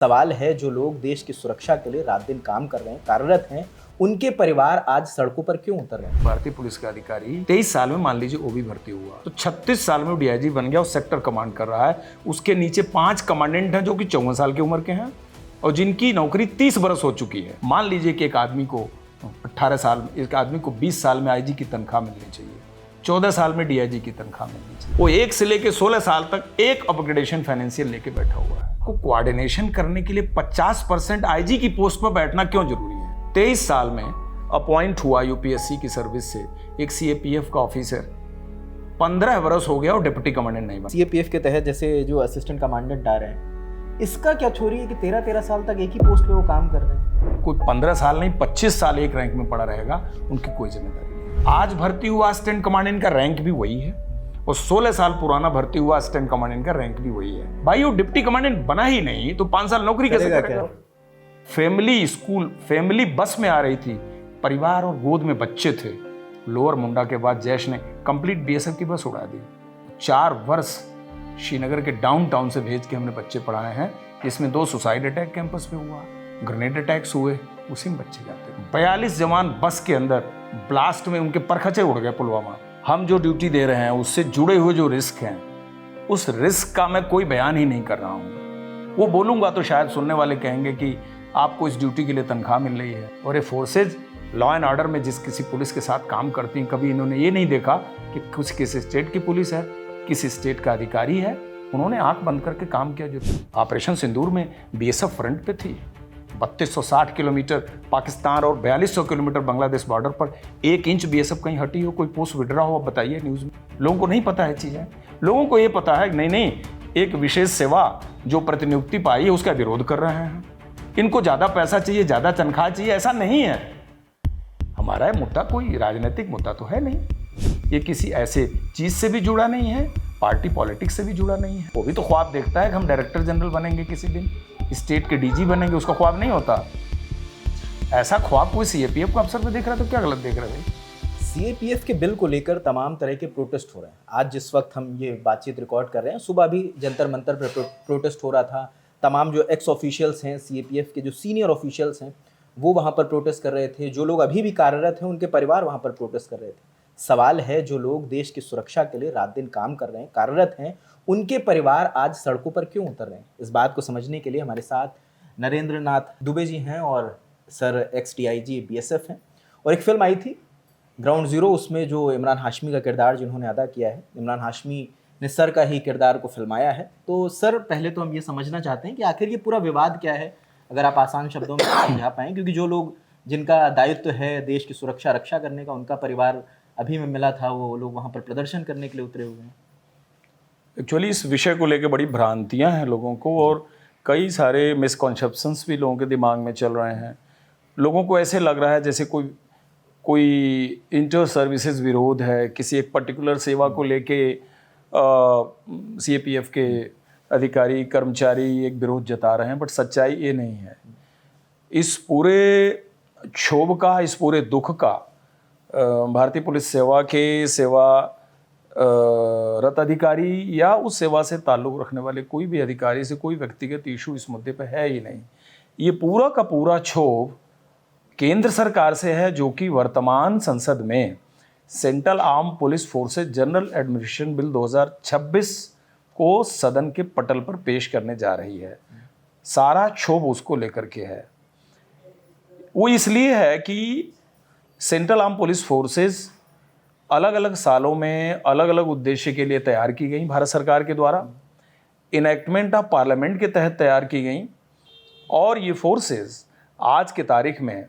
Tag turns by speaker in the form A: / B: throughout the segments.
A: सवाल है जो लोग देश की सुरक्षा के लिए रात दिन काम कर रहे हैं, कार्यरत हैं, उनके परिवार आज सड़कों पर क्यों उतर रहे हैं?
B: भारतीय पुलिस का अधिकारी 23 साल में मान लीजिए ओबी भर्ती हुआ तो 36 साल में वो डीआईजी बन गया और सेक्टर कमांड कर रहा है। उसके नीचे 5 कमांडेंट हैं जो कि 54 साल की उम्र के हैं और जिनकी नौकरी 30 बरस हो चुकी है। मान लीजिए कि एक आदमी को 18 साल, एक आदमी को 20 साल में आईजी की तनख्वाह मिलनी चाहिए, 14 साल में डीआईजी की तनख्वाह मिलनी चाहिए। वो 1 से लेकर 16 साल तक एक अपग्रेडेशन फाइनेंशियल लेके बैठा हुआ है। को कोऑर्डिनेशन करने के लिए 50% आईजी की पोस्ट पर बैठना क्यों जरूरी है? 23 साल में अपॉइंट हुआ यूपीएससी की सर्विस से एक सीएपीएफ का ऑफिसर, 15 बरस हो गया और डिप्टी कमांडेंट नहीं बना।
A: सीएपीएफ के तहत जैसे जो असिस्टेंट कमांडेंट आ रहे हैं, इसका क्या थ्योरी है कि 13-13 साल तक एक ही पोस्ट पे वो काम कर रहे हैं?
B: कोई 15 साल नहीं 25 साल एक रैंक में पड़ा रहेगा, उनकी कोई जिम्मेदारी नहीं। आज भर्ती हुआ असिस्टेंट कमांडेंट का रैंक भी वही है और 16 साल पुराना भर्ती हुआ असिस्टेंट कमांडेंट का रैंक भी वही है। भाई वो डिप्टी कमांडेंट बना ही नहीं तो 5 साल नौकरी कैसे करेगा? फैमिली स्कूल, फैमिली बस में आ रही थी, परिवार और गोद में बच्चे थे। लोअर मुंडा के बाद जैश ने कंप्लीट बीएसएफ की बस उड़ा दी। 4 वर्ष श्रीनगर के डाउनटाउन से भेज के हमने बच्चे पढ़ाए हैं, जिसमें 2 सुसाइड अटैक कैंपस पे हुआ, ग्रेनेड अटैक्स हुए, उसी में बच्चे जाते हैं। 42 जवान बस के अंदर ब्लास्ट में उनके परखचे उड़ गए पुलवामा। हम जो ड्यूटी दे रहे हैं उससे जुड़े हुए जो रिस्क हैं, उस रिस्क का मैं कोई बयान ही नहीं कर रहा हूँ। वो बोलूँगा तो शायद सुनने वाले कहेंगे कि आपको इस ड्यूटी के लिए तनख्वाह मिल रही है। और ये फोर्सेज लॉ एंड ऑर्डर में जिस किसी पुलिस के साथ काम करती हैं, कभी इन्होंने ये नहीं देखा कि कुछ किस स्टेट की पुलिस है, किस स्टेट का अधिकारी है। उन्होंने आंख बंद करके काम किया। जो ऑपरेशन सिंदूर में बीएसएफ फ्रंट पे थी, 3260 किलोमीटर पाकिस्तान और 4200 किलोमीटर बांग्लादेश बॉर्डर पर 1 इंच बीएसएफ कहीं हटी हो, कोई पोस्ट विड्रॉ हो, बताइए न्यूज़ में। लोगों को नहीं पता है चीज़ें। लोगों को ये पता है नहीं एक विशेष सेवा जो प्रतिनियुक्ति पाई है उसका विरोध कर रहे हैं। इनको ज़्यादा पैसा चाहिए, ज़्यादा तनख्वाह चाहिए, ऐसा नहीं है। हमारा ये मुद्दा कोई राजनीतिक मुद्दा तो है नहीं, ये किसी ऐसे चीज़ से भी जुड़ा नहीं है, पार्टी पॉलिटिक्स से भी जुड़ा नहीं है। वो भी तो ख्वाब देखता है कि हम डायरेक्टर जनरल बनेंगे, किसी दिन स्टेट के डीजी बनेंगे, उसका ख्वाब नहीं होता। ऐसा ख्वाब कोई सीएपीएफ का अफसर में देख रहा है तो क्या गलत देख रहे हैं?
A: सीएपीएफ के बिल को लेकर तमाम तरह के प्रोटेस्ट हो रहे हैं। आज जिस वक्त हम ये बातचीत रिकॉर्ड कर रहे हैं, सुबह भी जंतर मंतर पर प्रोटेस्ट हो रहा था। तमाम जो एक्स ऑफिशियल्स हैं, सीएपीएफ के जो सीनियर ऑफिशियल्स हैं, वो वहाँ पर प्रोटेस्ट कर रहे थे। जो लोग अभी भी कार्यरत हैं, उनके परिवार वहाँ पर प्रोटेस्ट कर रहे थे। सवाल है जो लोग देश की सुरक्षा के लिए रात दिन काम कर रहे हैं, कार्यरत हैं, उनके परिवार आज सड़कों पर क्यों उतर रहे हैं? इस बात को समझने के लिए हमारे साथ नरेंद्र नाथ दुबे जी हैं और सर एक्स डीआईजी बीएसएफ हैं। और एक फिल्म आई थी ग्राउंड ज़ीरो, उसमें जो इमरान हाशमी का किरदार जिन्होंने अदा किया है, इमरान हाशमी ने सर का ही किरदार को फिल्माया है। तो सर, पहले तो हम ये समझना चाहते हैं कि आखिर ये पूरा विवाद क्या है, अगर आप आसान शब्दों में समझा पाएँ, क्योंकि जो लोग जिनका दायित्व है देश की सुरक्षा रक्षा करने का, उनका परिवार अभी मैं मिला था, वो लोग वहाँ पर प्रदर्शन करने के लिए उतरे हुए हैं।
B: एक्चुअली इस विषय को लेकर बड़ी भ्रांतियां हैं लोगों को और कई सारे मिसकॉन्सेप्शंस भी लोगों के दिमाग में चल रहे हैं। लोगों को ऐसे लग रहा है जैसे कोई इंटर सर्विसेज विरोध है, किसी एक पर्टिकुलर सेवा को लेके सीएपीएफ के अधिकारी कर्मचारी एक विरोध जता रहे हैं, बट सच्चाई ये नहीं है। इस पूरे क्षोभ का, इस पूरे दुख का भारतीय पुलिस सेवा के रत अधिकारी या उस सेवा से ताल्लुक़ रखने वाले कोई भी अधिकारी से कोई व्यक्तिगत इशू इस मुद्दे पे है ही नहीं। ये पूरा का पूरा क्षोभ केंद्र सरकार से है, जो कि वर्तमान संसद में central arm police forces general administration bill 2026 को सदन के पटल पर पेश करने जा रही है। सारा क्षोभ उसको लेकर के है। वो इसलिए है कि सेंट्रल आर्म पुलिस फोर्सेज अलग अलग सालों में अलग अलग उद्देश्य के लिए तैयार की गई, भारत सरकार के द्वारा इनैक्टमेंट ऑफ पार्लियामेंट के तहत तैयार की गई। और ये फोर्सेज आज के तारीख में,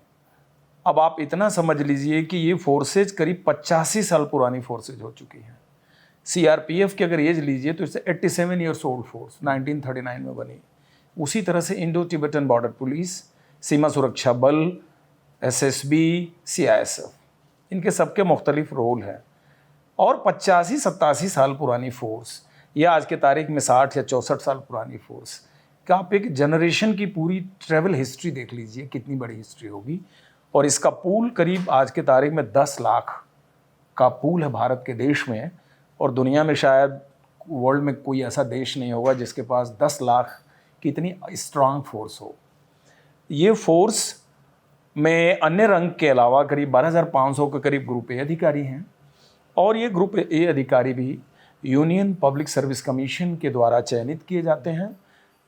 B: अब आप इतना समझ लीजिए कि ये फोर्सेज करीब 85 साल पुरानी फोर्सेज हो चुकी हैं। सीआरपीएफ की अगर एज लीजिए तो इससे 87 ईयर्स ओल्ड फोर्स 1939 में बनी। उसी तरह से इंडो तिब्बतन बॉर्डर पुलिस, सीमा सुरक्षा बल, एसएसबी, सीआईएसएफ, इनके सबके मुख्तलिफ रोल हैं। और 85-87 साल पुरानी फोर्स, या आज के तारीख में 60 या 64 साल पुरानी फोर्स का आप एक जनरेशन की पूरी ट्रैवल हिस्ट्री देख लीजिए, कितनी बड़ी हिस्ट्री होगी। और इसका पूल करीब आज के तारीख में 10 लाख का पूल है भारत के देश में। और दुनिया में शायद वर्ल्ड में कोई ऐसा देश नहीं होगा जिसके पास 10 लाख कि इतनी स्ट्रांग फोर्स हो। ये फोर्स में अन्य रंग के अलावा करीब 12,500 के करीब ग्रुप ए अधिकारी हैं, और ये ग्रुप ए अधिकारी भी यूनियन पब्लिक सर्विस कमीशन के द्वारा चयनित किए जाते हैं,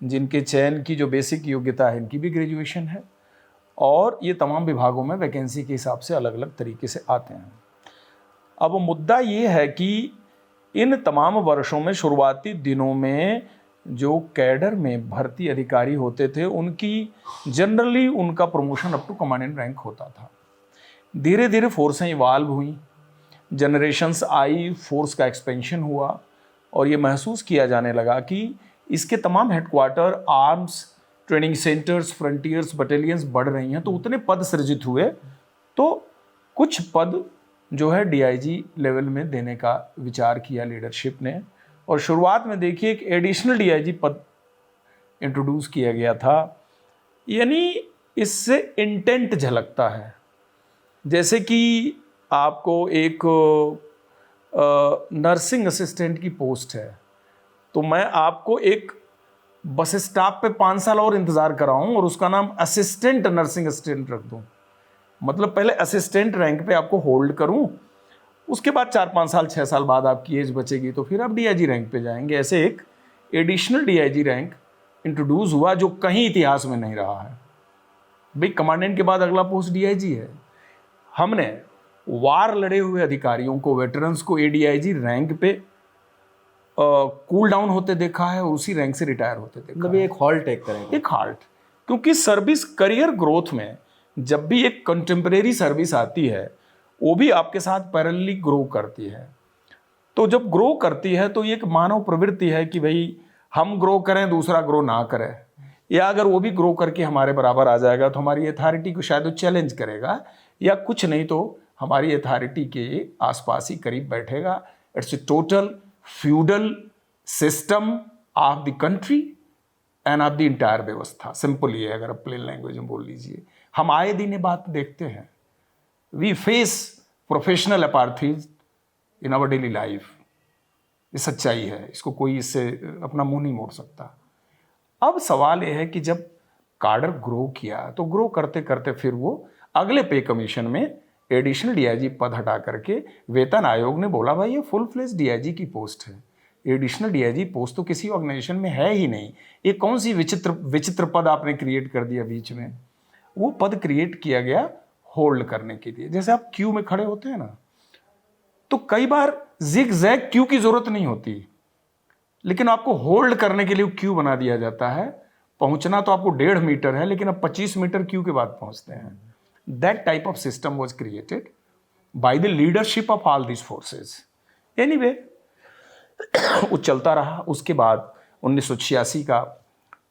B: जिनके चयन की जो बेसिक योग्यता है इनकी भी ग्रेजुएशन है, और ये तमाम विभागों में वैकेंसी के हिसाब से अलग अलग तरीके से आते हैं। अब मुद्दा ये है कि इन तमाम वर्षों में शुरुआती दिनों में जो कैडर में भर्ती अधिकारी होते थे उनकी जनरली उनका promotion up to commandant rank होता था। धीरे धीरे फोर्सें इवाल्व हुई, जनरेशन्स आई, फोर्स का एक्सपेंशन हुआ, और ये महसूस किया जाने लगा कि इसके तमाम headquarter, arms, training centres, frontiers, battalions बढ़ रही हैं, तो उतने पद सृजित हुए, तो कुछ पद जो है डीआईजी लेवल में देने का विचार किया लीडरशिप ने, और शुरुआत में देखिए एक एडिशनल डीआईजी पद इंट्रोड्यूस किया गया था। यानी इससे इंटेंट झलकता है, जैसे कि आपको एक नर्सिंग असिस्टेंट की पोस्ट है, तो मैं आपको एक बस स्टॉप पे 5 साल और इंतज़ार कराऊं और उसका नाम असिस्टेंट नर्सिंग असिस्टेंट रख दूं, मतलब पहले असिस्टेंट रैंक पे आपको होल्ड करूं, उसके बाद 4-5 साल 6 साल बाद आपकी एज बचेगी तो फिर आप डीआईजी रैंक पे जाएंगे। ऐसे एक एडिशनल डीआईजी रैंक इंट्रोड्यूस हुआ जो कहीं इतिहास में नहीं रहा है। भाई कमांडेंट के बाद अगला पोस्ट डीआईजी है। हमने वार लड़े हुए अधिकारियों को, वेटरन्स को एडीआईजी रैंक पे कूल डाउन होते देखा है और उसी रैंक से रिटायर होते देखा।
A: मतलब एक हॉल्ट टेक करेंगे,
B: एक हाल्ट, क्योंकि सर्विस करियर ग्रोथ में जब भी एक कंटेम्परेरी सर्विस आती है वो भी आपके साथ पैरेलली ग्रो करती है। तो जब ग्रो करती है तो ये एक मानव प्रवृत्ति है कि भाई हम ग्रो करें, दूसरा ग्रो ना करे, या अगर वो भी ग्रो करके हमारे बराबर आ जाएगा तो हमारी अथॉरिटी को शायद वो चैलेंज करेगा, या कुछ नहीं तो हमारी अथॉरिटी के आसपास ही करीब बैठेगा। It's a total feudal system of the country end of the entire व्यवस्था। सिंपल ये, अगर आप प्लेन लैंग्वेज में बोल लीजिए, हम आए दिन ये बात देखते हैं। We face professional apathies in our daily life. ये सच्चाई है, इसको कोई इससे अपना मुंह नहीं मोड़ सकता। अब सवाल ये है कि जब काडर ग्रो किया तो ग्रो करते करते फिर वो अगले पे कमीशन में एडिशनल डीआईजी पद हटा करके वेतन आयोग ने बोला भाई ये फुल फ्लेज डीआईजी की पोस्ट है, एडिशनल डीआईजी पोस्ट तो किसी ऑर्गेनाइजेशन में है ही नहीं, ये कौन सी विचित्र पद आपने क्रिएट कर दिया बीच में। वो पद क्रिएट किया गया होल्ड करने के लिए। जैसे आप क्यू में खड़े होते हैं ना, तो कई बार जिग जैग क्यू की जरूरत नहीं होती, लेकिन आपको होल्ड करने के लिए क्यू बना दिया जाता है। पहुंचना तो आपको 1.5 मीटर है, लेकिन अब 25 मीटर क्यू के बाद पहुंचते हैं। That type of system was created by the leadership of all this forces. Anyway वो चलता रहा। उसके बाद 1986 का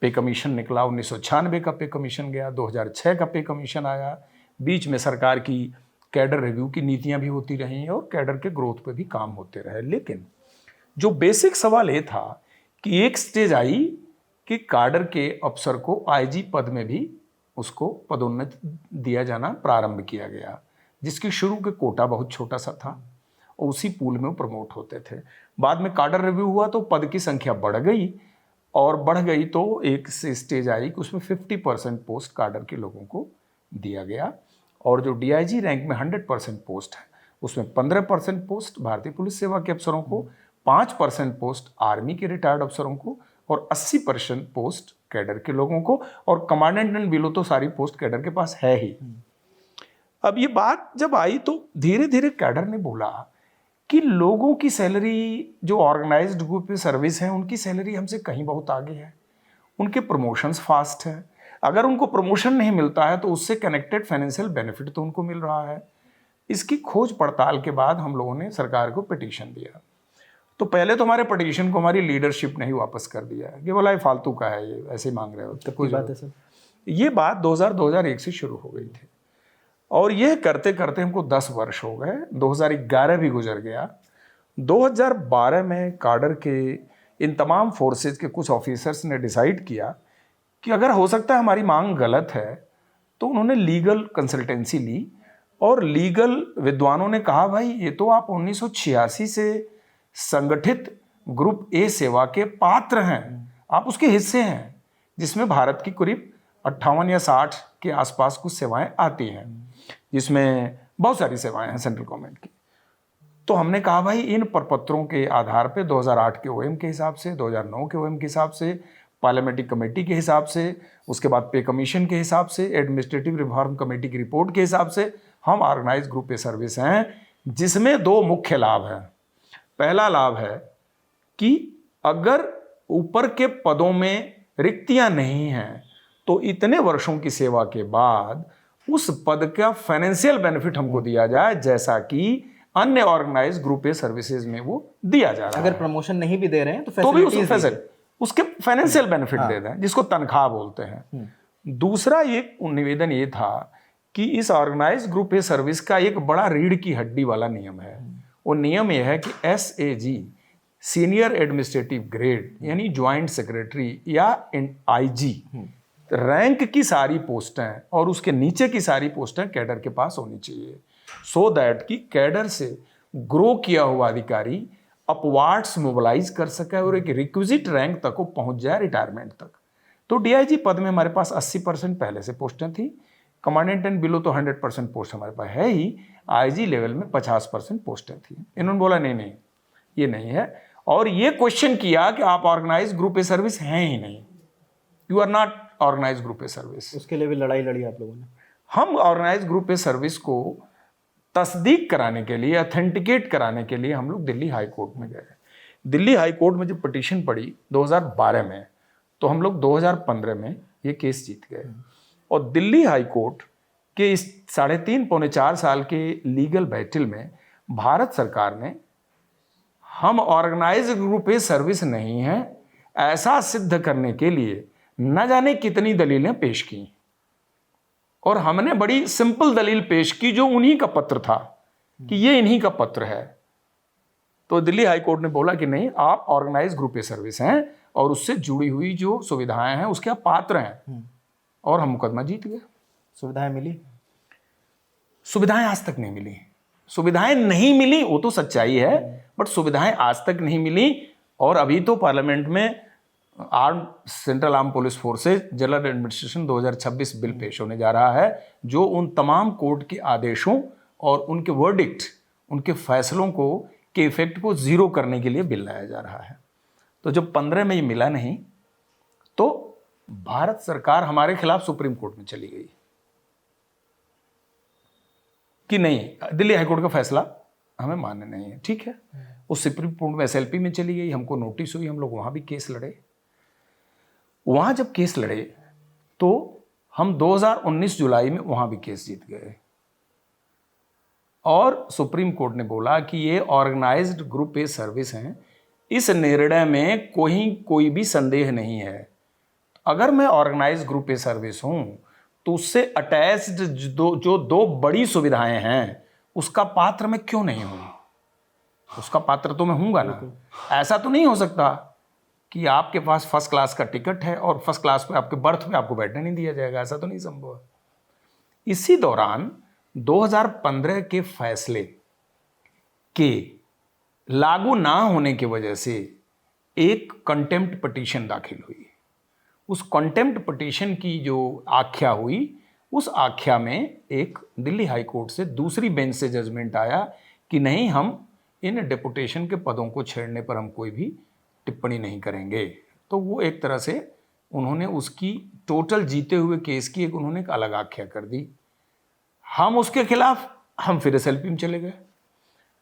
B: पे कमीशन निकला, 1996 का पे कमीशन गया, 2006 का पे कमीशन आया। बीच में सरकार की कैडर रिव्यू की नीतियां भी होती रहीं और कैडर के ग्रोथ पे भी काम होते रहे। लेकिन जो बेसिक सवाल ये था कि एक स्टेज आई कि कैडर के अफसर को आईजी पद में भी उसको पदोन्नति दिया जाना प्रारंभ किया गया, जिसकी शुरू के कोटा बहुत छोटा सा था और उसी पूल में वो प्रमोट होते थे। बाद में कैडर रिव्यू हुआ तो पद की संख्या बढ़ गई, और बढ़ गई तो एक स्टेज आई कि उसमें 50% पोस्ट कैडर के लोगों को दिया गया, और जो डीआईजी रैंक में 100% पोस्ट है उसमें 15% पोस्ट भारतीय पुलिस सेवा के अफसरों को, 5% पोस्ट आर्मी के रिटायर्ड अफसरों को, और 80% पोस्ट कैडर के लोगों को, और कमांडेंट एंड बिलो तो सारी पोस्ट कैडर के पास है ही। अब ये बात जब आई तो धीरे धीरे कैडर ने बोला कि लोगों की सैलरी, जो ऑर्गेनाइज्ड ग्रुप में सर्विस है, उनकी सैलरी हमसे कहीं बहुत आगे है, उनके प्रमोशंस फास्ट है। अगर उनको प्रमोशन नहीं मिलता है तो उससे कनेक्टेड फाइनेंशियल बेनिफिट तो उनको मिल रहा है। इसकी खोज पड़ताल के बाद हम लोगों ने सरकार को पिटीशन दिया। तो पहले तो हमारे पिटीशन को हमारी लीडरशिप ने ही वापस कर दिया कि बोला ये फालतू का है, ये ऐसे ही मांग रहे हो।
A: तो कोई बात है सर,
B: ये बात 2001 से शुरू हो गई थी, और ये करते करते हमको 10 वर्ष हो गए। 2011 भी गुजर गया। 2012 में कैडर के इन तमाम फोर्सेज के कुछ ऑफिसर्स ने डिसाइड किया कि अगर हो सकता है हमारी मांग गलत है, तो उन्होंने लीगल कंसल्टेंसी ली, और लीगल विद्वानों ने कहा भाई ये तो आप 1986 से संगठित ग्रुप ए सेवा के पात्र हैं, आप उसके हिस्से हैं, जिसमें भारत की करीब 58 या 60 के आसपास कुछ सेवाएं आती हैं, जिसमें बहुत सारी सेवाएं हैं सेंट्रल गवर्नमेंट की। तो हमने कहा भाई इन प्रपत्रों के आधार पे 2008 के ओएम के हिसाब से, 2009 के ओएम के हिसाब से, पार्लियामेंट्री कमेटी के हिसाब से, उसके बाद पे कमीशन के हिसाब से, एडमिनिस्ट्रेटिव रिफॉर्म कमेटी की रिपोर्ट के हिसाब से हम ऑर्गेनाइज ग्रुप ए सर्विस हैं, जिसमें 2 मुख्य लाभ हैं। पहला लाभ है कि अगर ऊपर के पदों में रिक्तियां नहीं हैं तो इतने वर्षों की सेवा के बाद उस पद का फाइनेंशियल बेनिफिट हमको दिया जाए, जैसा कि अन्य ऑर्गेनाइज ग्रुप ए सर्विसेज में वो दिया जा रहा है।
A: अगर प्रमोशन नहीं भी दे रहे हैं
B: तो भी उसके फाइनेंशियल बेनिफिट दे दें, जिसको तनख्वाह बोलते हैं। दूसरा ये निवेदन ये था कि इस ऑर्गेनाइज ग्रुप ए सर्विस का एक बड़ा रीढ़ की हड्डी वाला नियम है। वो नियम यह है कि SAG, सीनियर एडमिनिस्ट्रेटिव ग्रेड, यानी ज्वाइंट सेक्रेटरी या IG रैंक की सारी पोस्टें और उसके नीचे की सारी पोस्टें कैडर के पास होनी चाहिए, सो दैट कि कैडर से ग्रो किया हुआ अधिकारी अपवार्ड्स मोबिलाइज कर सके और एक रिक्विजिट रैंक तक वो पहुंच जाए, रिटायरमेंट तक। तो DIG पद में हमारे पास 80% पहले से पोस्टें थी, कमांडेंट एंड बिलो तो 100% पोस्ट हमारे पास है ही, IG लेवल में 50% पोस्टें थी। इन्होंने बोला नहीं ये नहीं है, और ये क्वेश्चन किया कि आप ऑर्गेनाइज ग्रुप ए सर्विस हैं ही नहीं, you are not organise group A service.
A: उसके लिए भी लड़ाई लड़ी आप लोगों ने।
B: हम ऑर्गेनाइज ग्रुप ए सर्विस को तस्दीक कराने के लिए, ऑथेंटिकेट कराने के लिए हम लोग दिल्ली हाई कोर्ट में गए। दिल्ली हाई कोर्ट में जब पिटीशन पड़ी 2012 में, तो हम लोग 2015 में ये केस जीत गए। और दिल्ली हाई कोर्ट के इस 3.5 पौने 4 साल के लीगल बैटल में भारत सरकार ने हम ऑर्गेनाइज ग्रुप ए सर्विस नहीं है ऐसा सिद्ध करने के लिए न जाने कितनी दलीलें पेश की, और हमने बड़ी सिंपल दलील पेश की जो उन्हीं का पत्र था कि ये इन्हीं का पत्र है। तो दिल्ली हाई कोर्ट ने बोला कि नहीं, आप ऑर्गेनाइज ग्रुप ए सर्विस हैं और उससे जुड़ी हुई जो सुविधाएं हैं उसके आप पात्र हैं, और हम मुकदमा जीत गए।
A: सुविधाएं मिली?
B: सुविधाएं आज तक नहीं मिली। सुविधाएं नहीं मिली वो तो सच्चाई है, बट सुविधाएं आज तक नहीं मिली। और अभी तो पार्लियामेंट में central arm police forces general administration 2026 bill पेश होने जा रहा है, जो उन तमाम कोर्ट के आदेशों और उनके वर्डिक्ट, उनके फैसलों को के इफेक्ट को जीरो करने के लिए बिल लाया जा रहा है। तो जब 15 में ये मिला नहीं, तो भारत सरकार हमारे खिलाफ सुप्रीम कोर्ट में चली गई कि नहीं, दिल्ली हाईकोर्ट का फैसला हमें मान्य नहीं है। ठीक है, उस सुप्रीम कोर्ट में SLP में चली गई, हमको नोटिस हुई, हम लोग वहां भी केस लड़े। वहां जब केस लड़े तो हम 2019 जुलाई में वहां भी केस जीत गए, और सुप्रीम कोर्ट ने बोला कि ये ऑर्गेनाइज्ड ग्रुप ए सर्विस हैं, इस निर्णय में कोई भी संदेह नहीं है। अगर मैं ऑर्गेनाइज्ड ग्रुप ए सर्विस हूं तो उससे अटैच्ड जो 2 बड़ी सुविधाएं हैं उसका पात्र मैं क्यों नहीं हूं? उसका पात्र तो मैं हूंगा ना। ऐसा तो नहीं हो सकता कि आपके पास फर्स्ट क्लास का टिकट है और फर्स्ट क्लास पे आपके बर्थ पे आपको बैठने नहीं दिया जाएगा, ऐसा तो नहीं संभव है। इसी दौरान 2015 के फैसले के लागू ना होने की वजह से एक कंटेम्प्ट पिटीशन दाखिल हुई। उस कंटेम्प्ट पिटीशन की जो आख्या हुई, उस आख्या में एक दिल्ली हाई कोर्ट से दूसरी बेंच से जजमेंट आया कि नहीं, हम इन डेपुटेशन के पदों को छेड़ने पर हम कोई भी टिप्पणी नहीं करेंगे। तो वो एक तरह से उन्होंने उसकी टोटल जीते हुए केस की उन्होंने एक अलग आख्या कर दी। हम उसके खिलाफ हम फिर SLP में चले गए।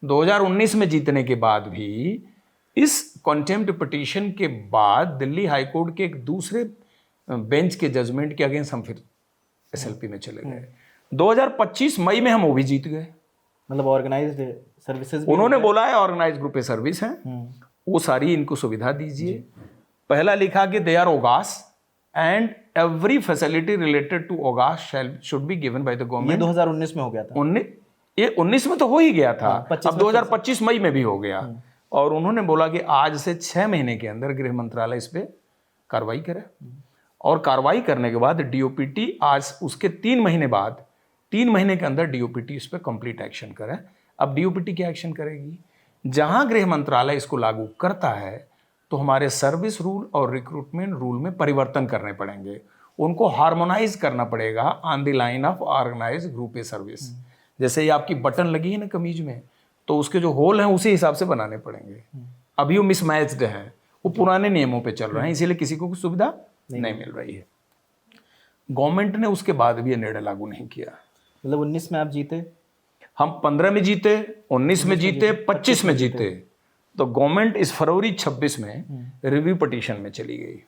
B: 2019 में जीतने के बाद भी इस कंटेम्प्ट पिटीशन के बाद दिल्ली हाई कोर्ट के एक दूसरे बेंच के जजमेंट के अगेंस्ट हम फिर SLP में चले गए। 2025 मई में हम वो भी जीत गए।
A: मतलब ऑर्गेनाइज्ड सर्विसेज
B: उन्होंने बोला है ऑर्गेनाइज ग्रुप ए सर्विस है, वो सारी इनको सुविधा दीजिए। पहला लिखा कि they are ogas and every facility related to ogas should be given by the government.
A: ये 2019 में हो गया था।
B: ये 19 में तो हो ही गया था, अब 2025 मई में भी हो गया। और उन्होंने बोला कि आज से 6 महीने के अंदर गृह मंत्रालय इस पे कार्रवाई करे, और कार्रवाई करने के बाद DOPT आज उसके 3 महीने बाद 3 महीने के अंदर DOPT इस पे कंप्लीट एक्शन करे। अब DOPT क्या एक्शन करेगी? जहां गृह मंत्रालय इसको लागू करता है तो हमारे सर्विस रूल और रिक्रूटमेंट रूल में परिवर्तन करने पड़ेंगे, उनको हार्मोनाइज करना पड़ेगा on the line of organise group A service. जैसे ये आपकी बटन लगी है ना कमीज में, तो उसके जो होल हैं उसी हिसाब से बनाने पड़ेंगे। अभी वो मिसमैच्ड है, वो पुराने नियमों पे चल रहे हैं, इसीलिए किसी को कोई सुविधा नहीं मिल रही है। गवर्नमेंट ने उसके बाद भी ये निर्णय लागू नहीं किया।
A: मतलब 19 में आप जीते,
B: हम 15 में जीते, 19 में जीते, 25 में जीते। तो गवर्नमेंट इस फरवरी 26 में रिव्यू पिटीशन में चली गई।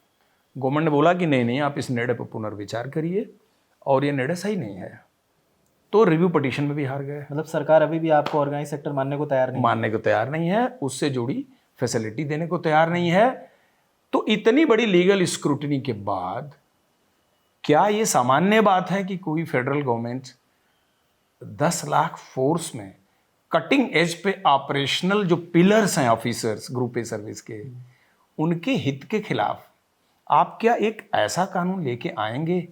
B: गवर्नमेंट ने बोला कि नहीं आप इस निर्णय पर पुनर्विचार करिए और ये निर्णय सही नहीं है, तो रिव्यू पिटीशन में भी हार गए।
A: मतलब सरकार अभी भी आपको ऑर्गेनाइज सेक्टर मानने को तैयार नहीं है,
B: उससे जुड़ी फैसिलिटी देने को तैयार नहीं है। तो इतनी बड़ी लीगल स्क्रूटनी के बाद क्या ये सामान्य बात है कि कोई फेडरल गवर्नमेंट 10 लाख फोर्स में कटिंग एज पे ऑपरेशनल जो पिलर्स हैं ऑफिसर्स ग्रुप ए सर्विस के, उनके हित के खिलाफ आप क्या एक ऐसा कानून लेके आएंगे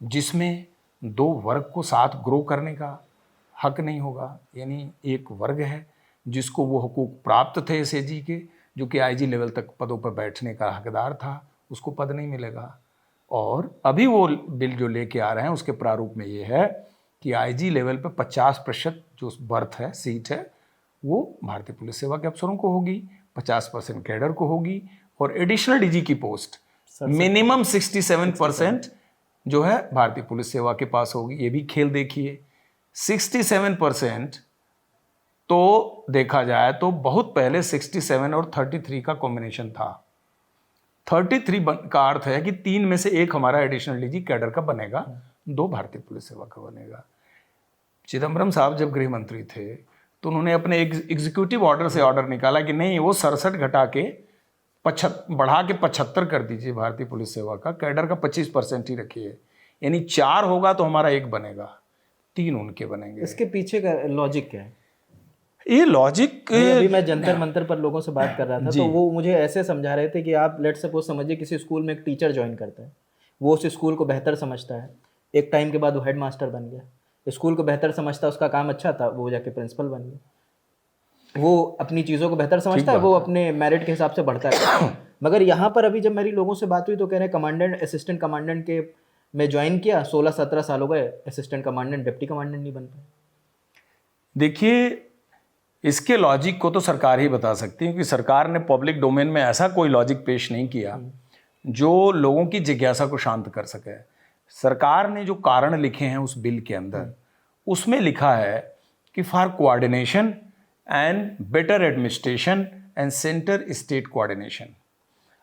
B: जिसमें दो वर्ग को साथ ग्रो करने का हक नहीं होगा? यानी एक वर्ग है जिसको वो हुकूक प्राप्त थे एसएजी के, जो कि आईजी लेवल तक पदों पर बैठने का हकदार था, उसको पद नहीं मिलेगा। और अभी वो बिल जो लेके आ रहे हैं उसके प्रारूप में ये है कि आईजी लेवल पर 50% जो बर्थ है, सीट है, वो भारतीय पुलिस सेवा के अफसरों को होगी, 50% कैडर को होगी, और एडिशनल डीजी की पोस्ट मिनिमम 67% जो है भारतीय पुलिस सेवा के पास होगी। ये भी खेल देखिए, 67%। तो देखा जाए तो बहुत पहले 67 और 33 का कॉम्बिनेशन था। 33 का अर्थ है कि 3 में से 1 हमारा एडिशनल डीजी कैडर का बनेगा, 2 भारतीय पुलिस सेवा का बनेगा। चिदम्बरम साहब जब गृह मंत्री थे तो उन्होंने अपने एग्जीक्यूटिव ऑर्डर से ऑर्डर निकाला कि नहीं, वो 67 घटा के बढ़ा के 75 कर दीजिए भारतीय पुलिस सेवा का, कैडर का 25% ही रखिए। यानी 4 होगा तो हमारा 1 बनेगा, 3 उनके बनेंगे।
A: इसके पीछे का लॉजिक क्या है?
B: ये लॉजिक,
A: अभी मैं जंतर मंतर पर लोगों से बात कर रहा था तो वो मुझे ऐसे समझा रहे थे कि आप लेट सपोज समझिए किसी स्कूल में एक टीचर ज्वाइन करता है, वो उस स्कूल को बेहतर समझता है, एक टाइम के बाद वो हेड मास्टर बन गया, स्कूल को बेहतर समझता है, उसका काम अच्छा था, वो जाके प्रिंसिपल बन गया। वो अपनी चीज़ों को बेहतर समझता है, वो अपने मेरिट के हिसाब से बढ़ता है। मगर यहाँ पर अभी जब मेरी लोगों से बात हुई तो कह रहे कमांडेंट असिस्टेंट कमांडेंट के में ज्वाइन किया, 16-17 साल हो गए, असिस्टेंट कमांडेंट डिप्टी कमांडेंट नहीं बन पाए।
B: देखिए, इसके लॉजिक को तो सरकार ही बता सकती है, क्योंकि सरकार ने पब्लिक डोमेन में ऐसा कोई लॉजिक पेश नहीं किया जो लोगों की जिज्ञासा को शांत कर सके। सरकार ने जो कारण लिखे हैं उस बिल के अंदर, उसमें लिखा है कि for coordination and better administration and centre state coordination.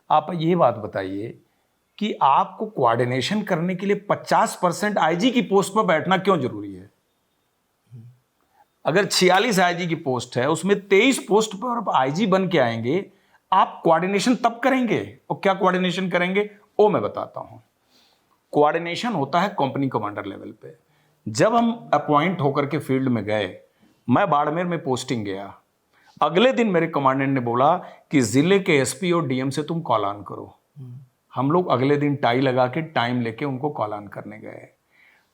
B: आप ये बात बताइए कि आपको कोऑर्डिनेशन करने के लिए 50% आईजी की पोस्ट पर बैठना क्यों जरूरी है? अगर 46 आईजी की पोस्ट है, उसमें 23 पोस्ट पर आप आईजी बन के आएंगे, आप कोऑर्डिनेशन तब करेंगे। और क्या कोऑर्डिनेशन करेंगे वो मैं बताता हूं। कोऑर्डिनेशन होता है कंपनी कमांडर लेवल पे। जब हम अपॉइंट होकर के फील्ड में गए, मैं बाड़मेर में पोस्टिंग गया, अगले दिन मेरे कमांडेंट ने बोला कि जिले के एसपी और डीएम से तुम कॉल ऑन करो। हम लोग अगले दिन टाई लगा के टाइम लेके उनको कॉल ऑन करने गए।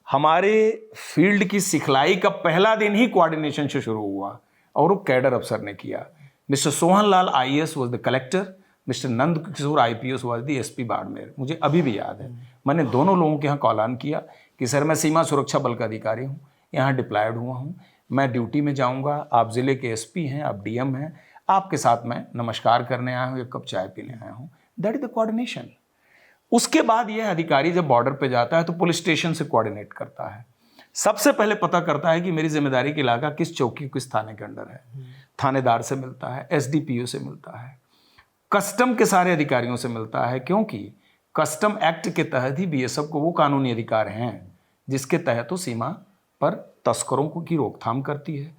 B: हमारे फील्ड की सिखलाई का पहला दिन ही कोऑर्डिनेशन से शुरू हुआ और वो कैडर अफसर ने किया। Mister Sohan Lal IAS was the collector, mister Nand Kishore IPS was the SP Barmer. मुझे अभी भी याद है, मैंने दोनों लोगों के यहाँ कॉल ऑन किया कि सर मैं सीमा सुरक्षा बल का अधिकारी हूँ, यहाँ डिप्लॉयड हुआ हूँ, मैं ड्यूटी में जाऊँगा, आप ज़िले के एसपी हैं, आप डीएम हैं, आपके साथ मैं नमस्कार करने आया हूँ, एक कप चाय पीने आया हूँ। That is the coordination. उसके बाद यह अधिकारी जब बॉर्डर पे जाता है तो पुलिस स्टेशन से कोऑर्डिनेट करता है। सबसे पहले पता करता है कि मेरी जिम्मेदारी का इलाका किस चौकी किस थाने के अंडर है। थानेदार से मिलता है, एसडीपीओ से मिलता है, कस्टम के सारे अधिकारियों से मिलता है, क्योंकि कस्टम एक्ट के तहत ही बीएसएफ को वो कानूनी अधिकार हैं जिसके तहत वो सीमा पर तस्करों की रोकथाम करती है,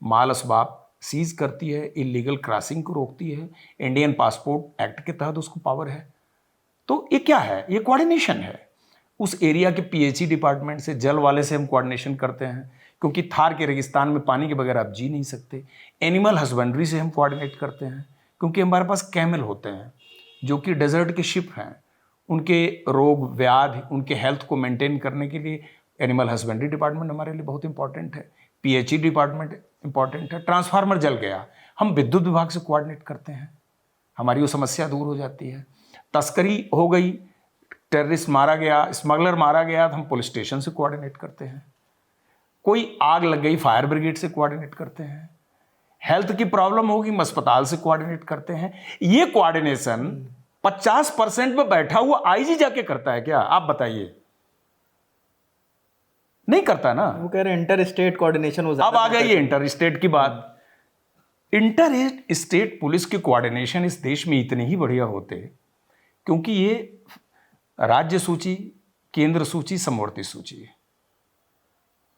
B: माल असबाब सीज करती है, इलीगल क्रॉसिंग को रोकती है। इंडियन पासपोर्ट एक्ट के तहत उसको पावर है। तो ये क्या है? ये कोऑर्डिनेशन है। उस एरिया के पीएचई डिपार्टमेंट से, जल वाले से हम कोऑर्डिनेशन करते हैं, क्योंकि थार के रेगिस्तान में पानी के बगैर आप जी नहीं सकते। एनिमल हस्बेंड्री से हम कोऑर्डिनेट करते हैं, क्योंकि हमारे पास कैमल होते हैं जो कि डेजर्ट के शिप हैं, उनके रोग व्याधि, उनके हेल्थ को मेंटेन करने के लिए एनिमल हस्बेंड्री डिपार्टमेंट हमारे लिए बहुत इंपॉर्टेंट है। पीएचई डिपार्टमेंट इंपॉर्टेंट है। ट्रांसफार्मर जल गया, हम विद्युत विभाग से कोऑर्डिनेट करते हैं। हमारी वो समस्या दूर हो जाती है। तस्करी हो गई, टेररिस्ट मारा गया, स्मगलर मारा गया, तो हम पुलिस स्टेशन से कोऑर्डिनेट करते हैं। कोई आग लग गई, फायर ब्रिगेड से कोऑर्डिनेट करते हैं। हेल्थ की प्रॉब्लम होगी, हम अस्पताल से कोऑर्डिनेट करते हैं। ये कोऑर्डिनेशन 50% में बैठा हुआ आईजी जाके करता है क्या? आप बताइए, नहीं करता ना।
A: वो कह रहे हैं इंटर स्टेट कोऑर्डिनेशन हो।
B: अब आ गई ये इंटर स्टेट की बात। इंटर स्टेट पुलिस के कोऑर्डिनेशन इस देश में इतने ही बढ़िया होते क्योंकि ये राज्य सूची, केंद्र सूची, समवर्ती सूची है।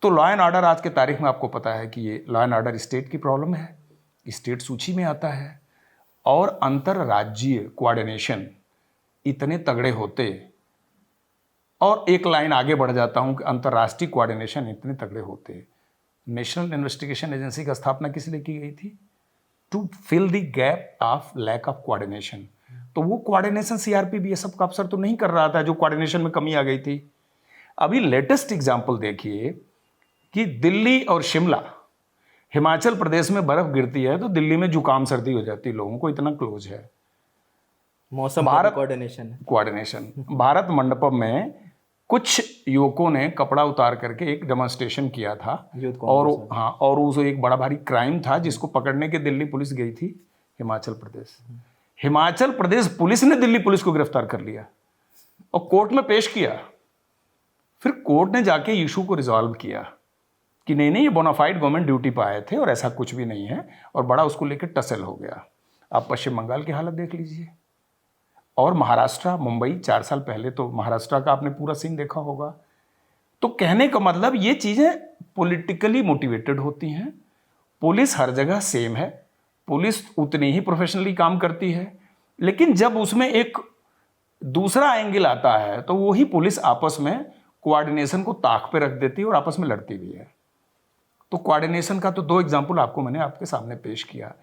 B: तो लॉ एंड ऑर्डर आज के तारीख में आपको पता है कि ये लॉ एंड ऑर्डर स्टेट की प्रॉब्लम है, स्टेट सूची में आता है। और अंतरराज्यीय कोऑर्डिनेशन इतने तगड़े होते, और एक लाइन आगे बढ़ जाता हूं कि अंतर्राष्ट्रीय कोऑर्डिनेशन इतने तगड़े होते। नेशनल इन्वेस्टिगेशन एजेंसी का स्थापना किस लिए की गई थी? To fill the gap of lack of coordination. तो वो कोऑर्डिनेशन सीआरपी बीएसएफ का अफसर तो नहीं कर रहा था, जो कोऑर्डिनेशन में कमी आ गई थी। अभी लेटेस्ट एग्जांपल देखिए कि दिल्ली और शिमला, हिमाचल प्रदेश में बर्फ गिरती है तो दिल्ली में जुकाम सर्दी हो जाती है लोगों को, इतना क्लोज है
A: मौसम
B: भारत
A: कोऑर्डिनेशन।
B: भारत मंडपम में कुछ युवकों ने कपड़ा उतार करके एक डेमोन्स्ट्रेशन किया था, और हाँ, और उस एक बड़ा भारी क्राइम था जिसको पकड़ने के दिल्ली पुलिस गई थी हिमाचल प्रदेश। हिमाचल प्रदेश पुलिस ने दिल्ली पुलिस को गिरफ्तार कर लिया और कोर्ट में पेश किया। फिर कोर्ट ने जाके इशू को रिजॉल्व किया कि नहीं नहीं, ये बोनाफाइड गवर्नमेंट ड्यूटी पर आए थे और ऐसा कुछ भी नहीं है, और बड़ा उसको लेकर टसल हो गया। आप पश्चिम बंगाल की हालत देख लीजिए, और महाराष्ट्र, मुंबई 4 साल पहले तो महाराष्ट्र का आपने पूरा सीन देखा होगा। तो कहने का मतलब ये चीज़ें पॉलिटिकली मोटिवेटेड होती हैं। पुलिस हर जगह सेम है, पुलिस उतनी ही प्रोफेशनली काम करती है, लेकिन जब उसमें एक दूसरा एंगल आता है तो वही पुलिस आपस में कोऑर्डिनेशन को ताक पे रख देती है और आपस में लड़ती भी है। तो कोऑर्डिनेशन का तो 2 एग्जाम्पल आपको मैंने आपके सामने पेश किया।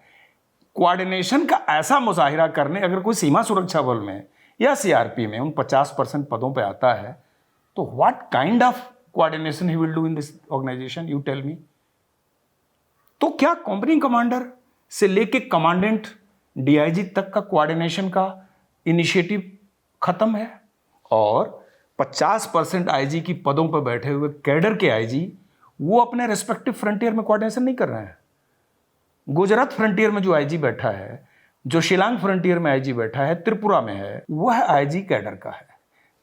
B: कोऑर्डिनेशन का ऐसा मुजाहिरा करने अगर कोई सीमा सुरक्षा बल में या सीआरपी में उन 50% पदों पे आता है, तो what kind of coordination he will do in this organisation, you tell me. तो क्या कंपनी कमांडर से लेके कमांडेंट डीआईजी तक का कोऑर्डिनेशन का इनिशिएटिव खत्म है? और 50% आईजी की पदों पर बैठे हुए कैडर के आईजी वो अपने रेस्पेक्टिव फ्रंटियर में कोऑर्डिनेशन नहीं कर रहे हैं। गुजरात फ्रंटियर में जो आईजी बैठा है, जो शिलांग फ्रंटियर में आईजी बैठा है, त्रिपुरा में है, वह आईजी कैडर का है।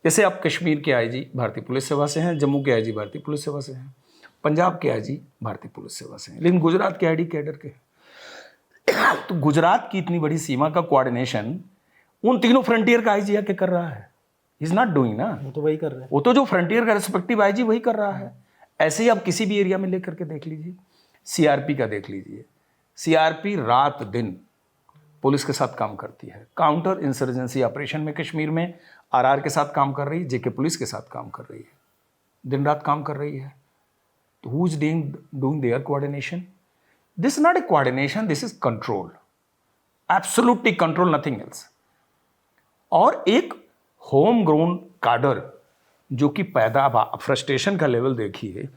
B: जैसे आप कश्मीर के आईजी भारतीय पुलिस सेवा से हैं, जम्मू के आईजी भारतीय पुलिस सेवा से हैं, पंजाब के आईजी भारतीय पुलिस सेवा से हैं, लेकिन गुजरात के आईजी कैडर के। तो गुजरात की इतनी बड़ी सीमा का कोऑर्डिनेशन उन तीनों फ्रंटियर का आईजी आके कर रहा है। इज नॉट डूइंग ना,
A: वो तो वही कर रहे हैं।
B: वो तो जो फ्रंटियर का रेस्पेक्टिव आईजी वही कर रहा है। ऐसे ही आप किसी भी एरिया में लेकर के देख लीजिए, सीआरपी का देख लीजिए। सीआरपी रात दिन पुलिस के साथ काम करती है। काउंटर इंसर्जेंसी ऑपरेशन में कश्मीर में आरआर के साथ काम कर रही है, जेके पुलिस के साथ काम कर रही है, दिन रात काम कर रही है। तो who is doing their coordination? This is not a coordination, this is control, absolutely control, nothing else. और एक होम ग्रोन काडर जो कि पैदा, फ्रस्ट्रेशन का लेवल देखिए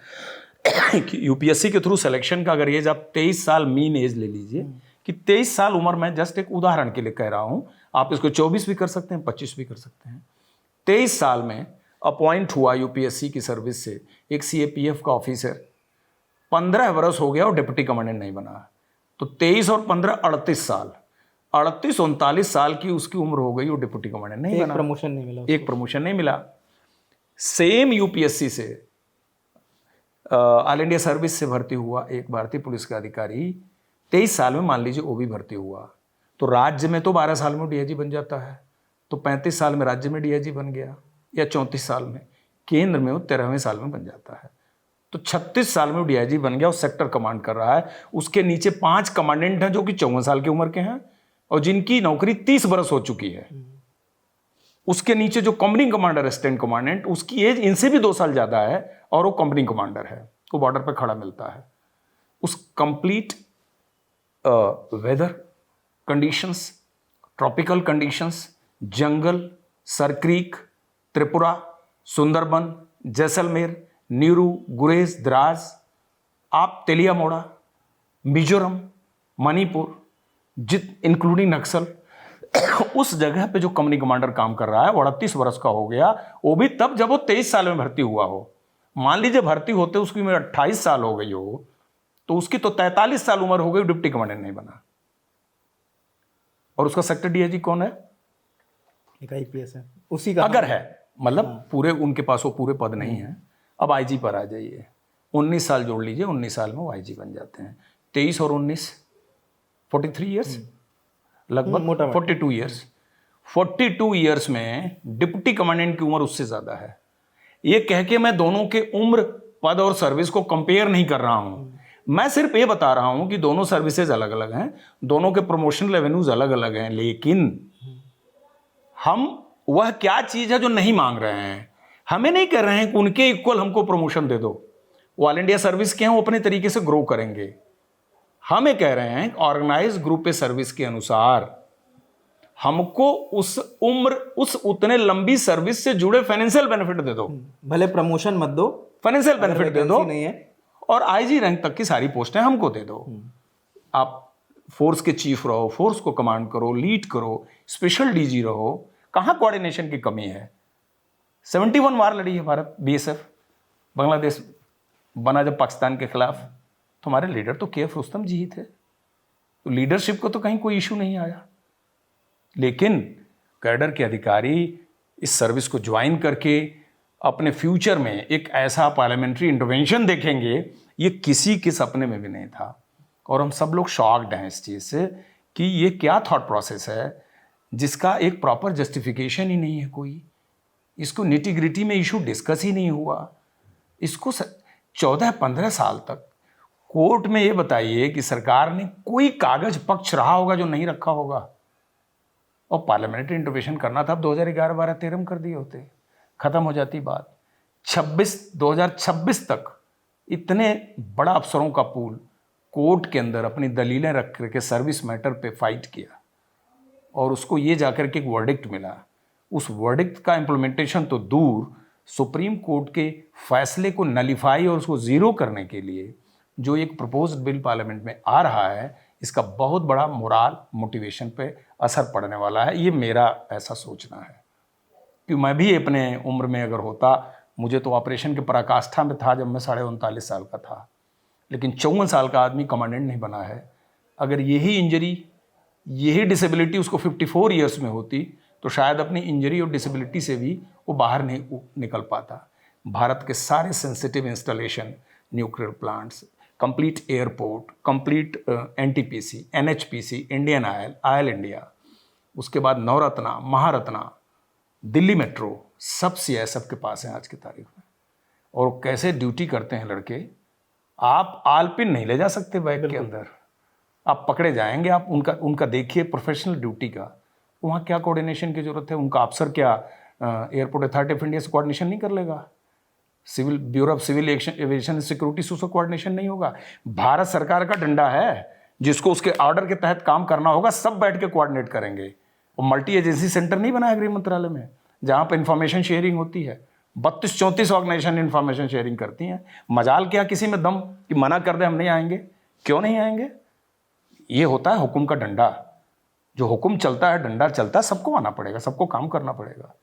B: कि यूपीएससी के थ्रू सिलेक्शन का अगर एज आप 23 साल मीन एज ले लीजिए कि 23 साल उम्र, मैं जस्ट एक उदाहरण के लिए कह रहा हूं, आप इसको 24 भी कर सकते हैं, 25 भी कर सकते हैं। 23 साल में अपॉइंट हुआ यूपीएससी की सर्विस से एक सीएपीएफ का ऑफिसर, 15 बरस हो गया और डिप्टी कमांडेंट नहीं बना। तो 23 और 15 38 साल, 38-39 साल की उसकी उम्र हो गई और डिप्टी कमांडेंट नहीं बना,
A: प्रमोशन नहीं मिला,
B: एक प्रमोशन नहीं मिला। सेम यूपीएससी से ऑल इंडिया सर्विस से भर्ती हुआ एक भारतीय पुलिस का अधिकारी 23 साल में मान लीजिए वो भी भर्ती हुआ, तो राज्य में तो 12 साल में डीआईजी बन जाता है, तो 35 साल में राज्य में डीआईजी बन गया, या 34 साल में, केंद्र में वो 13वें साल में बन जाता है। तो 36 साल में वो डीआईजी बन गया और सेक्टर कमांड कर रहा है। उसके नीचे 5 कमांडेंट हैं जो कि 54 साल की उम्र के हैं और जिनकी नौकरी 30 बरस हो चुकी है। उसके नीचे जो कंपनी कमांडर, असिस्टेंट कमांडेंट, उसकी एज इनसे भी 2 साल ज्यादा है और वो कंपनी कमांडर है, वो बॉर्डर पर खड़ा मिलता है। उस complete weather conditions, tropical conditions, जंगल, सरक्रीक, त्रिपुरा, सुंदरबन, जैसलमेर, नीरू, गुरेज, द्रास, आप तेलियामोड़ा, मिजोरम, मणिपुर, इंक्लूडिंग नक्सल उस जगह पे जो कंपनी कमांडर काम कर रहा है वो 38 वर्ष का हो गया, वो भी तब जब वो 23 साल में भर्ती हुआ हो। मान लीजिए भर्ती होते उसकी उम्र 28 साल हो गई हो, तो उसकी तो 43 साल उम्र हो गई, डिप्टी कमांडेंट नहीं बना। और उसका सेक्टर डीआईजी कौन है?
A: एक आईपीएस है उसी का,
B: अगर है मतलब पूरे उनके पास वो पूरे पद नहीं है। अब आईजी पर आ जाइए, 19 साल जोड़ लीजिए, 19 साल में वो आईजी बन जाते हैं। 23 और 19 43 ईयर्स, लगभग 42 ईयर्स। 42 ईयर्स में डिप्टी कमांडेंट की उम्र उससे ज्यादा है। ये कह के मैं दोनों के उम्र, पद और सर्विस को कंपेयर नहीं कर रहा हूं, मैं सिर्फ ये बता रहा हूं कि दोनों सर्विसेज अलग अलग हैं, दोनों के प्रमोशन रेवेन्यूज अलग अलग हैं, लेकिन हम वह क्या चीज है जो नहीं मांग रहे हैं। हमें नहीं कह रहे हैं कि उनके इक्वल हमको प्रमोशन दे दो, वो ऑल इंडिया सर्विस के हैं, वो अपने तरीके से ग्रो करेंगे। हमें कह रहे हैं ऑर्गेनाइज ग्रुप सर्विस के अनुसार हमको उस उम्र, उस उतने लंबी सर्विस से जुड़े फाइनेंशियल बेनिफिट दे दो,
A: भले प्रमोशन मत दो,
B: फाइनेंशियल बेनिफिट दे दो,
A: नहीं है,
B: और आईजी रैंक तक की सारी पोस्टें हमको दे दो। आप फोर्स के चीफ रहो, फोर्स को कमांड करो, लीड करो, स्पेशल डीजी रहो, कहां कोऑर्डिनेशन की कमी है? 71 वार लड़ी है भारत, बीएसएफ। बांग्लादेश बना जब पाकिस्तान के खिलाफ, तो हमारे लीडर तो केएफ रुस्तम जी ही थे, तो लीडरशिप को तो कहीं कोई इशू नहीं आया। लेकिन कैडर के अधिकारी इस सर्विस को ज्वाइन करके अपने फ्यूचर में एक ऐसा पार्लियामेंट्री इंटरवेंशन देखेंगे, ये किसी के सपने में भी नहीं था। और हम सब लोग शॉक्ड हैं इस चीज़ से कि ये क्या थॉट प्रोसेस है जिसका एक प्रॉपर जस्टिफिकेशन ही नहीं है कोई। इसको निटी-ग्रिटी में इशू डिस्कस ही नहीं हुआ। इसको 14-15 साल तक कोर्ट में ये बताइए कि सरकार ने कोई कागज पक्ष रहा होगा जो नहीं रखा होगा। और पार्लियामेंट्री इंटरवेंशन करना था, अब 2011-12-13 में कर दिए होते, खत्म हो जाती बात। 2026 तक इतने बड़ा अफसरों का पूल कोर्ट के अंदर अपनी दलीलें रख करके सर्विस मैटर पे फाइट किया, और उसको ये जाकर के एक वर्डिक्ट मिला। उस वर्डिक्ट का इम्प्लीमेंटेशन तो दूर, सुप्रीम कोर्ट के फैसले को नलीफाई और उसको ज़ीरो करने के लिए जो एक प्रपोज्ड बिल पार्लियामेंट में आ रहा है, इसका बहुत बड़ा मोरल मोटिवेशन पे असर पड़ने वाला है। ये मेरा ऐसा सोचना है कि मैं भी अपने उम्र में अगर होता, मुझे तो ऑपरेशन के पराकाष्ठा में था जब मैं 39.5 साल का था, लेकिन 54 साल का आदमी कमांडेंट नहीं बना है। अगर यही इंजरी, यही डिसेबिलिटी उसको 54 ईयर्स में होती, तो शायद अपनी इंजरी और डिसेबिलिटी से भी वो बाहर नहीं निकल पाता। भारत के सारे sensitive installation, nuclear plants, complete airport, complete NTPC, NHPC, Indian oil, oil India, उसके बाद नवरत्ना, महारत्ना, दिल्ली मेट्रो, सब सीआईएसएफ के पास है आज की तारीख में। और कैसे ड्यूटी करते हैं लड़के, आप आलपिन नहीं ले जा सकते बैग के अंदर, आप पकड़े जाएंगे। आप उनका देखिए प्रोफेशनल ड्यूटी का, वहाँ क्या कोऑर्डिनेशन की जरूरत है। उनका अफसर क्या एयरपोर्ट अथॉरिटी ऑफ इंडिया से कोऑर्डिनेशन नहीं कर लेगा? Civil bureau of civil aviation security से उसका कोऑर्डिनेशन नहीं होगा? भारत सरकार का डंडा है, जिसको उसके ऑर्डर के तहत काम करना होगा, सब बैठ के कोऑर्डिनेट करेंगे। और मल्टी एजेंसी सेंटर नहीं बना है गृह मंत्रालय में, जहाँ पर इंफॉर्मेशन शेयरिंग होती है। 32-34 ऑर्गेनाइजेशन इंफॉर्मेशन शेयरिंग करती हैं। मजाल क्या किसी में दम कि मना कर दे हम नहीं आएंगे? क्यों नहीं आएंगे? ये होता है हुक्म का डंडा। जो हुक्म चलता है, डंडा चलता है, सबको आना पड़ेगा, सबको काम करना पड़ेगा।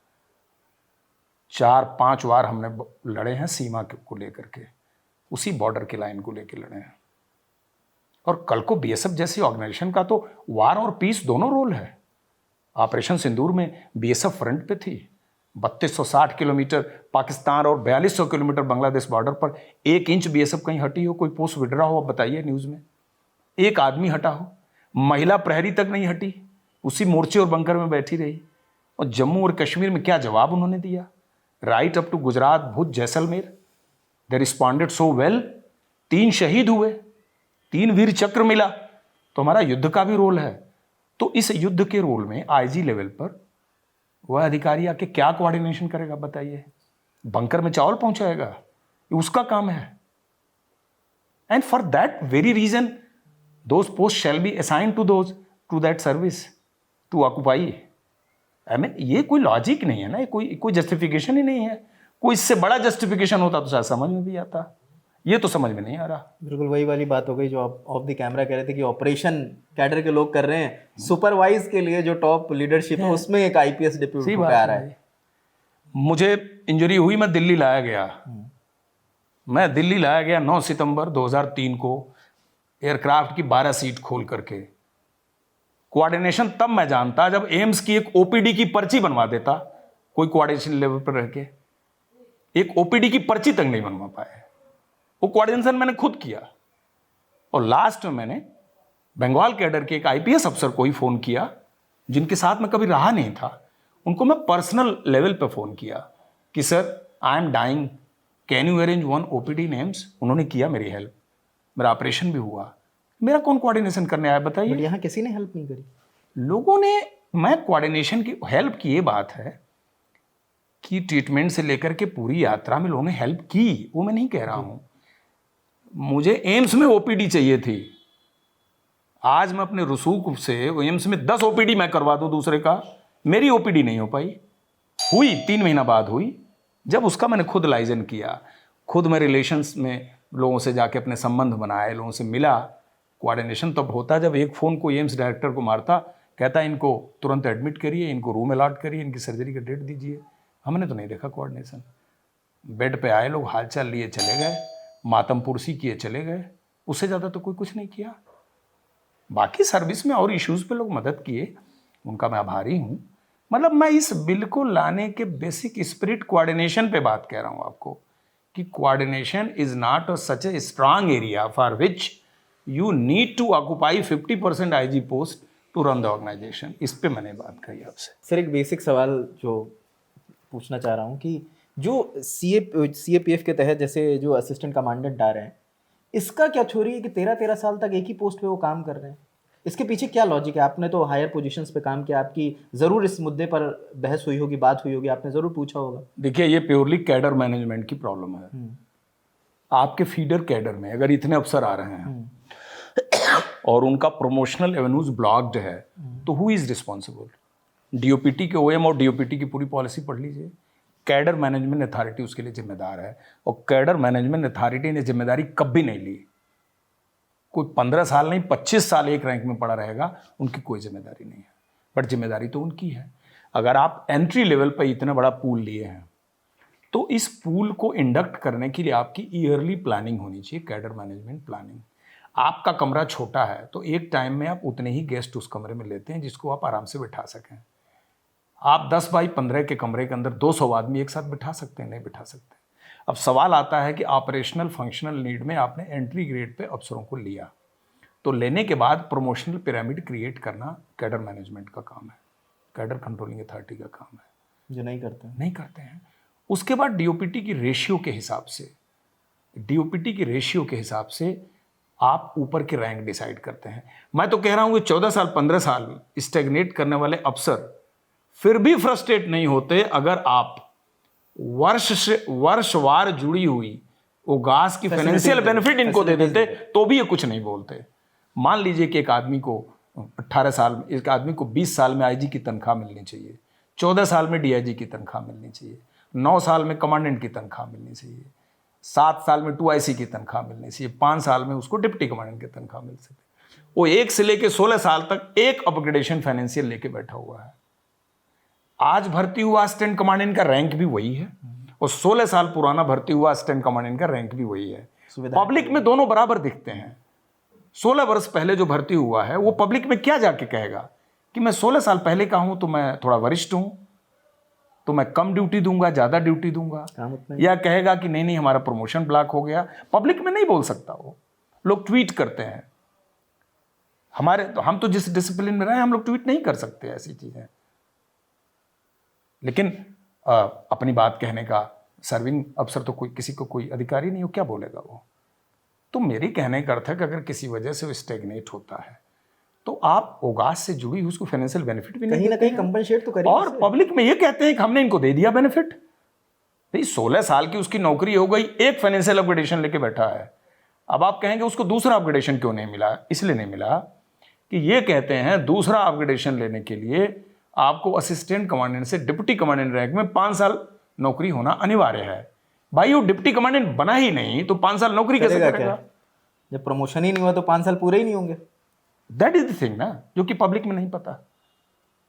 B: 4-5 बार हमने लड़े हैं सीमा को लेकर के, उसी बॉर्डर की लाइन को लेकर लड़े हैं। और कल को बीएसएफ जैसी ऑर्गेनाइजेशन का तो वार और पीस दोनों रोल है। ऑपरेशन सिंदूर में बीएसएफ फ्रंट पे थी, 3260 किलोमीटर पाकिस्तान और 4200 किलोमीटर बांग्लादेश बॉर्डर पर 1 इंच बीएसएफ कहीं हटी हो, कोई पोस्ट विड्रा हो, बताइए न्यूज़ में। एक आदमी हटा हो, महिला प्रहरी तक नहीं हटी, उसी मोर्चे और बंकर में बैठी रही। और जम्मू और कश्मीर में क्या जवाब उन्होंने दिया? Right up to Gujarat, Bhuj, Jaisalmer, they responded so well. 3 शहीद हुए, 3 वीर चक्र मिला। तो हमारा युद्ध का भी रोल है। तो इस युद्ध के रोल में आईजी लेवल पर वह अधिकारी आके क्या कोऑर्डिनेशन करेगा बताइए? बंकर में चावल पहुंचाएगा? ये उसका काम है। And for that very reason those post shall be assigned to that service to occupy. ये कोई लॉजिक नहीं है ना, कोई जस्टिफिकेशन ही नहीं है। कोई इससे बड़ा जस्टिफिकेशन होता तो शायद समझ में भी आता। ये तो समझ में नहीं आ रहा।
A: बिल्कुल वही वाली बात हो गई जो आप ऑफ द कैमरा कह रहे थे कि ऑपरेशन कैडर के लोग कर रहे हैं, सुपरवाइज के लिए जो टॉप लीडरशिप है उसमें एक आईपीएस डिप्टी पे आ रहा है।
B: मुझे इंजरी हुई, मैं दिल्ली लाया गया। मैं दिल्ली लाया गया 9 सितंबर 2003 को, एयरक्राफ्ट की 12 सीट खोल करके। कोऑर्डिनेशन तब मैं जानता जब एम्स की एक ओपीडी की पर्ची बनवा देता, कोई कोऑर्डिनेशन लेवल पर रह के एक ओपीडी की पर्ची तक नहीं बनवा पाए। वो कोऑर्डिनेशन मैंने खुद किया। और लास्ट में मैंने बंगाल कैडर के एक आईपीएस अफसर को ही फोन किया, जिनके साथ मैं कभी रहा नहीं था। उनको मैं पर्सनल लेवल पे फोन किया कि sir I am dying, can you arrange one OPD names. उन्होंने किया मेरी हेल्प, मेरा ऑपरेशन भी हुआ। मेरा कौन कोऑर्डिनेशन करने आया बताइए?
A: बट यहाँ किसी ने हेल्प नहीं करी
B: लोगों ने। मैं कोऑर्डिनेशन की हेल्प की, ये बात है कि ट्रीटमेंट से लेकर के पूरी यात्रा में लोगों ने हेल्प की, वो मैं नहीं कह रहा हूं। मुझे एम्स में ओपीडी चाहिए थी। आज मैं अपने रसूख से एम्स में 10 ओपीडी मैं करवा दूं दूसरे का, मेरी ओपीडी नहीं हो पाई। हुई 3 महीना बाद हुई, जब उसका मैंने खुद लाइजन किया, खुद मैं रिलेशंस में लोगों से जाके अपने संबंध बनाए, लोगों से मिला। कोऑर्डिनेशन तब होता जब एक फ़ोन को एम्स डायरेक्टर को मारता, कहता इनको तुरंत एडमिट करिए, इनको रूम अलॉट करिए, इनकी सर्जरी का डेट दीजिए। हमने तो नहीं देखा कोऑर्डिनेशन। बेड पे आए लोग, हालचाल लिए चले गए, मातम पुरसी किए चले गए, उससे ज़्यादा तो कोई कुछ नहीं किया। बाकी सर्विस में और इश्यूज़ पे लोग मदद किए, उनका मैं आभारी हूँ। मतलब मैं इस बिल को लाने के बेसिक स्पिरिट कोऑर्डिनेशन पे बात कह रहा हूँ आपको, कि coordination is not such a strong area for which you need to occupy 50% IG post to run the organisation. इस पे मैंने बात कही आपसे।
A: सर एक बेसिक सवाल जो पूछना चाह रहा हूँ कि जो सीएपीएफ के तहत जैसे जो असिस्टेंट कमांडेंट आ रहे हैं, इसका क्या थ्योरी है कि 13-13 साल तक एक ही पोस्ट पे वो काम कर रहे हैं? इसके पीछे क्या लॉजिक है? आपने तो हायर पोजीशंस पे काम किया, आपकी ज़रूर इस मुद्दे पर बहस हुई होगी, बात हुई होगी, आपने ज़रूर पूछा होगा।
B: देखिए, ये प्योरली कैडर मैनेजमेंट की प्रॉब्लम है। आपके फीडर कैडर में अगर इतने अफसर आ रहे हैं और उनका प्रमोशनल एवेन्यूज ब्लॉक्ड है, तो हु इज रिस्पॉन्सिबल? डीओपीटी के ओएम और डीओपीटी की पूरी पॉलिसी पढ़ लीजिए। कैडर मैनेजमेंट अथॉरिटी उसके लिए जिम्मेदार है, और कैडर मैनेजमेंट अथॉरिटी ने जिम्मेदारी कभी नहीं ली। कोई 15 साल नहीं 25 साल एक रैंक में पड़ा रहेगा, उनकी कोई जिम्मेदारी नहीं है, बट जिम्मेदारी तो उनकी है। अगर आप एंट्री लेवल पर इतना बड़ा पूल लिए हैं, तो इस पूल को इंडक्ट करने के लिए आपकी ईयरली प्लानिंग होनी चाहिए, कैडर मैनेजमेंट प्लानिंग। आपका कमरा छोटा है तो एक टाइम में आप उतने ही गेस्ट उस कमरे में लेते हैं जिसको आप आराम से बिठा सकें। आप 10 बाई 15 के कमरे के अंदर 200 आदमी एक साथ बिठा सकते हैं? नहीं बिठा सकते। अब सवाल आता है कि ऑपरेशनल फंक्शनल नीड में आपने एंट्री ग्रेड पे अफसरों को लिया, तो लेने के बाद प्रमोशनल पिरामिड क्रिएट करना कैडर मैनेजमेंट का काम है, कैडर कंट्रोलिंग अथॉरिटी का काम है,
A: जो नहीं करते हैं।
B: उसके बाद डीओपीटी की रेशियो के हिसाब से आप ऊपर के रैंक डिसाइड करते हैं। मैं तो कह रहा हूँ कि 14 साल 15 साल स्टेगनेट करने वाले अफसर फिर भी फ्रस्ट्रेट नहीं होते अगर आप वर्षवार जुड़ी हुई वो गास की फाइनेंशियल बेनिफिट इनको दे देते, तो भी ये कुछ नहीं बोलते। मान लीजिए कि एक आदमी को 18 साल, एक आदमी को 20 साल में आईजी की तनख्वाह मिलनी चाहिए, 14 साल में डीआईजी की तनख्वाह मिलनी चाहिए, 9 साल में कमांडेंट की तनख्वाह मिलनी चाहिए, 7 साल में 2IC की तनख्वाह मिलनी चाहिए, 5 साल में उसको डिप्टी कमांडेंट की तनख्वाह मिल सकती। वो 1 से लेकर 16 साल तक एक अपग्रेडेशन फाइनेंशियल लेके बैठा हुआ है। आज भर्ती हुआ असिस्टेंट कमांडेंट का रैंक भी वही है, और 16 साल पुराना भर्ती हुआ असिस्टेंट कमांडेंट का रैंक भी वही है। पब्लिक में दोनों बराबर दिखते हैं। 16 वर्ष पहले जो भर्ती हुआ है वो पब्लिक में क्या जाके कहेगा कि मैं 16 साल पहले का हूं तो मैं थोड़ा वरिष्ठ हूं, तो मैं कम ड्यूटी दूंगा, ज्यादा ड्यूटी दूंगा, या कहेगा कि नहीं हमारा प्रमोशन ब्लॉक हो गया। पब्लिक में नहीं बोल सकता वो, लोग ट्वीट करते हैं। हम तो जिस डिसिप्लिन में रहे हम लोग ट्वीट नहीं कर सकते ऐसी चीजें, लेकिन अपनी बात कहने का सर्विंग अफसर तो किसी को कोई अधिकारी नहीं हो, क्या बोलेगा वो? तो मेरे कहने का अर्थ है कि अगर किसी वजह से वो स्टेगनेट होता है तो आप ओगास से जुड़ी हुई उसको फाइनेंशियल बेनिफिट भी
A: कहीं ना कहीं कंपनसेट तो करिए।
B: और पब्लिक में ये कहते हैं कि हमने इनको दे दिया बेनिफिट। भाई 16 साल की उसकी नौकरी हो गई, एक फाइनेंशियल अपग्रेडेशन लेके बैठा है। अब आप कहेंगे उसको दूसरा अपग्रेडेशन क्यों नहीं मिला? इसलिए नहीं मिला कि ये कहते हैं दूसरा अपग्रेडेशन लेने के लिए आपको असिस्टेंट कमांडेंट से डिप्टी कमांडेंट रैंक में 5 साल नौकरी होना अनिवार्य है। भाई वो डिप्टी कमांडेंट बना ही नहीं तो 5 साल नौकरी कैसे
A: करेगा
B: करेगा?
A: क्या? जब प्रमोशन ही नहीं हुआ तो 5 साल पूरे ही नहीं होंगे।
B: दैट इज द थिंग ना, जो कि पब्लिक में नहीं पता,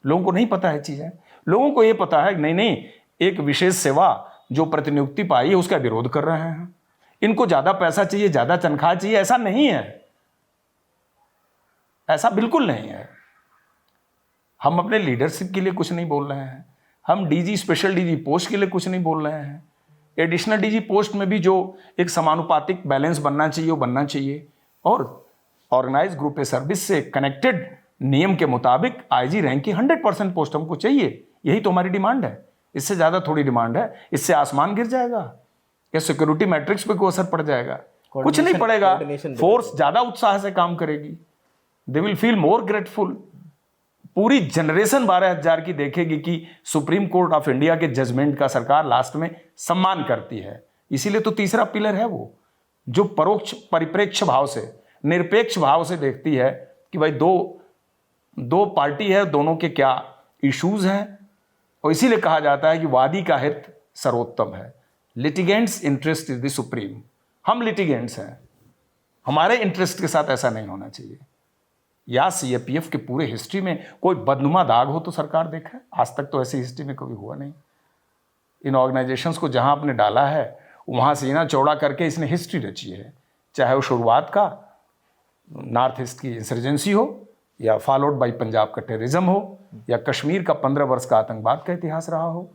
B: लोगों को नहीं पता है चीजें। लोगों को ये पता है नहीं नहीं, एक विशेष सेवा जो प्रतिनियुक्ति पाई है उसका विरोध कर रहे हैं, इनको ज्यादा पैसा चाहिए, ज्यादा तनख्वाह चाहिए। ऐसा नहीं है, ऐसा बिल्कुल नहीं है। हम अपने लीडरशिप के लिए कुछ नहीं बोल रहे हैं, हम डीजी, स्पेशल डीजी पोस्ट के लिए कुछ नहीं बोल रहे हैं। एडिशनल डीजी पोस्ट में भी जो एक समानुपातिक बैलेंस बनना चाहिए वो बनना चाहिए, और ऑर्गेनाइज ग्रुप ए सर्विस से कनेक्टेड नियम के मुताबिक आईजी रैंक की 100% पोस्ट हमको चाहिए। यही तो हमारी डिमांड है, इससे ज़्यादा थोड़ी डिमांड है। इससे आसमान गिर जाएगा या सिक्योरिटी मैट्रिक्स पे कोई असर पड़ जाएगा? कुछ नहीं पड़ेगा। फोर्स ज़्यादा उत्साह से काम करेगी, they will feel more grateful. पूरी जनरेशन 12,000 की देखेगी कि सुप्रीम कोर्ट ऑफ इंडिया के जजमेंट का सरकार लास्ट में सम्मान करती है। इसीलिए तो तीसरा पिलर है वो, जो परोक्ष परिप्रेक्ष्य भाव से, निरपेक्ष भाव से देखती है कि भाई दो पार्टी है, दोनों के क्या इश्यूज हैं। और इसीलिए कहा जाता है कि वादी का हित सर्वोत्तम है, litigants interest is the supreme. हम लिटिगेंट्स हैं, हमारे इंटरेस्ट के साथ ऐसा नहीं होना चाहिए। या सीएपीएफ के पूरे हिस्ट्री में कोई बदनुमा दाग हो तो सरकार देखे? आज तक तो ऐसी हिस्ट्री में कभी हुआ नहीं। इन ऑर्गेनाइजेशंस को जहां आपने डाला है वहां सीना चौड़ा करके इसने हिस्ट्री रची है, चाहे वो शुरुआत का नॉर्थ ईस्ट की इंसर्जेंसी हो, या फॉलोड बाई पंजाब का टेररिज्म हो, या कश्मीर का 15 वर्ष का आतंकवाद का इतिहास रहा हो।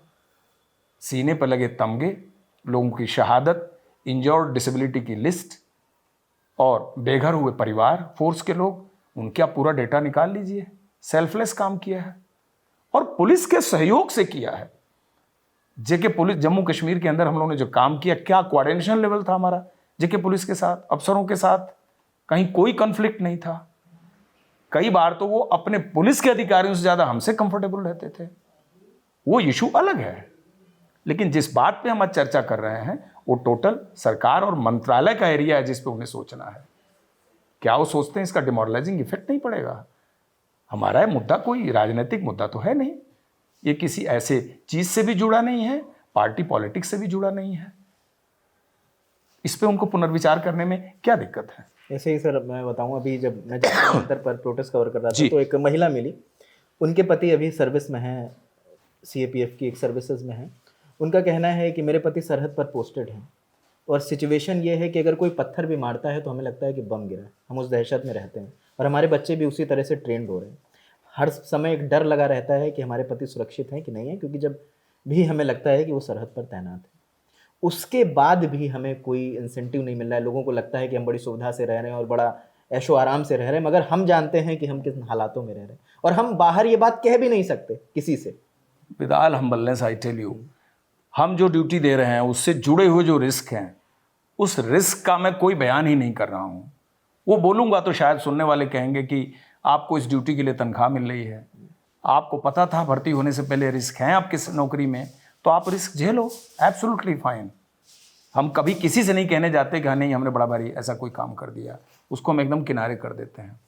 B: सीने पर लगे तमगे, लोगों की शहादत, इंजर्ड डिसेबिलिटी की लिस्ट और बेघर हुए परिवार, फोर्स के लोग, उनका पूरा डेटा निकाल लीजिए। सेल्फलेस काम किया है और पुलिस के सहयोग से किया है। जेके पुलिस, जम्मू कश्मीर के अंदर हम लोगों ने जो काम किया, क्या कोऑर्डिनेशन लेवल था हमारा जेके पुलिस के साथ, अफसरों के साथ, कहीं कोई कॉन्फ्लिक्ट नहीं था। कई बार तो वो अपने पुलिस के अधिकारियों से ज्यादा हमसे कंफर्टेबल रहते थे। वो इशू अलग है, लेकिन जिस बात पे हम आज चर्चा कर रहे हैं वो टोटल सरकार और मंत्रालय का एरिया है जिस पे उन्हें सोचना है। क्या वो सोचते हैं इसका डिमोरलाइजिंग इफेक्ट नहीं पड़ेगा? हमारा मुद्दा कोई राजनीतिक मुद्दा तो है नहीं, ये किसी ऐसे चीज से भी जुड़ा नहीं है, पार्टी पॉलिटिक्स से भी जुड़ा नहीं है। इस पे उनको पुनर्विचार करने में क्या दिक्कत है?
A: ऐसे ही सर मैं बताऊं, अभी जब मैं जंतर पर प्रोटेस्ट कवर कर रहा था तो एक महिला मिली, उनके पति अभी सर्विस में हैं, सीएपीएफ की एक सर्विसेज में हैं। उनका कहना है कि मेरे पति सरहद पर पोस्टेड हैं और सिचुएशन ये है कि अगर कोई पत्थर भी मारता है तो हमें लगता है कि बम गिरा है, हम उस दहशत में रहते हैं और हमारे बच्चे भी उसी तरह से ट्रेंड हो रहे हैं। हर समय एक डर लगा रहता है कि हमारे पति सुरक्षित हैं कि नहीं है, क्योंकि जब भी हमें लगता है कि वो सरहद पर तैनात है, उसके बाद भी हमें कोई इंसेंटिव नहीं मिल रहा है। लोगों को लगता है कि हम बड़ी सुविधा से रह रहे हैं और बड़ा ऐशो आराम से रह रहे हैं, मगर हम जानते हैं कि हम किस हालातों में रह रहे हैं और हम बाहर ये बात कह भी नहीं सकते किसी से।
B: Vidal humbleness, I tell you, हम जो ड्यूटी दे रहे हैं उससे जुड़े हुए जो रिस्क हैं, उस रिस्क का मैं कोई बयान ही नहीं कर रहा हूँ। वो बोलूँगा तो शायद सुनने वाले कहेंगे कि आपको इस ड्यूटी के लिए तनख्वाह मिल रही है, आपको पता था भर्ती होने से पहले रिस्क हैं आपकी नौकरी में, तो आप रिस्क झेलो, एब्सोल्युटली फाइन। हम कभी किसी से नहीं कहने जाते कि हाँ नहीं हमने बड़ा भारी ऐसा कोई काम कर दिया, उसको हम एकदम किनारे कर देते हैं।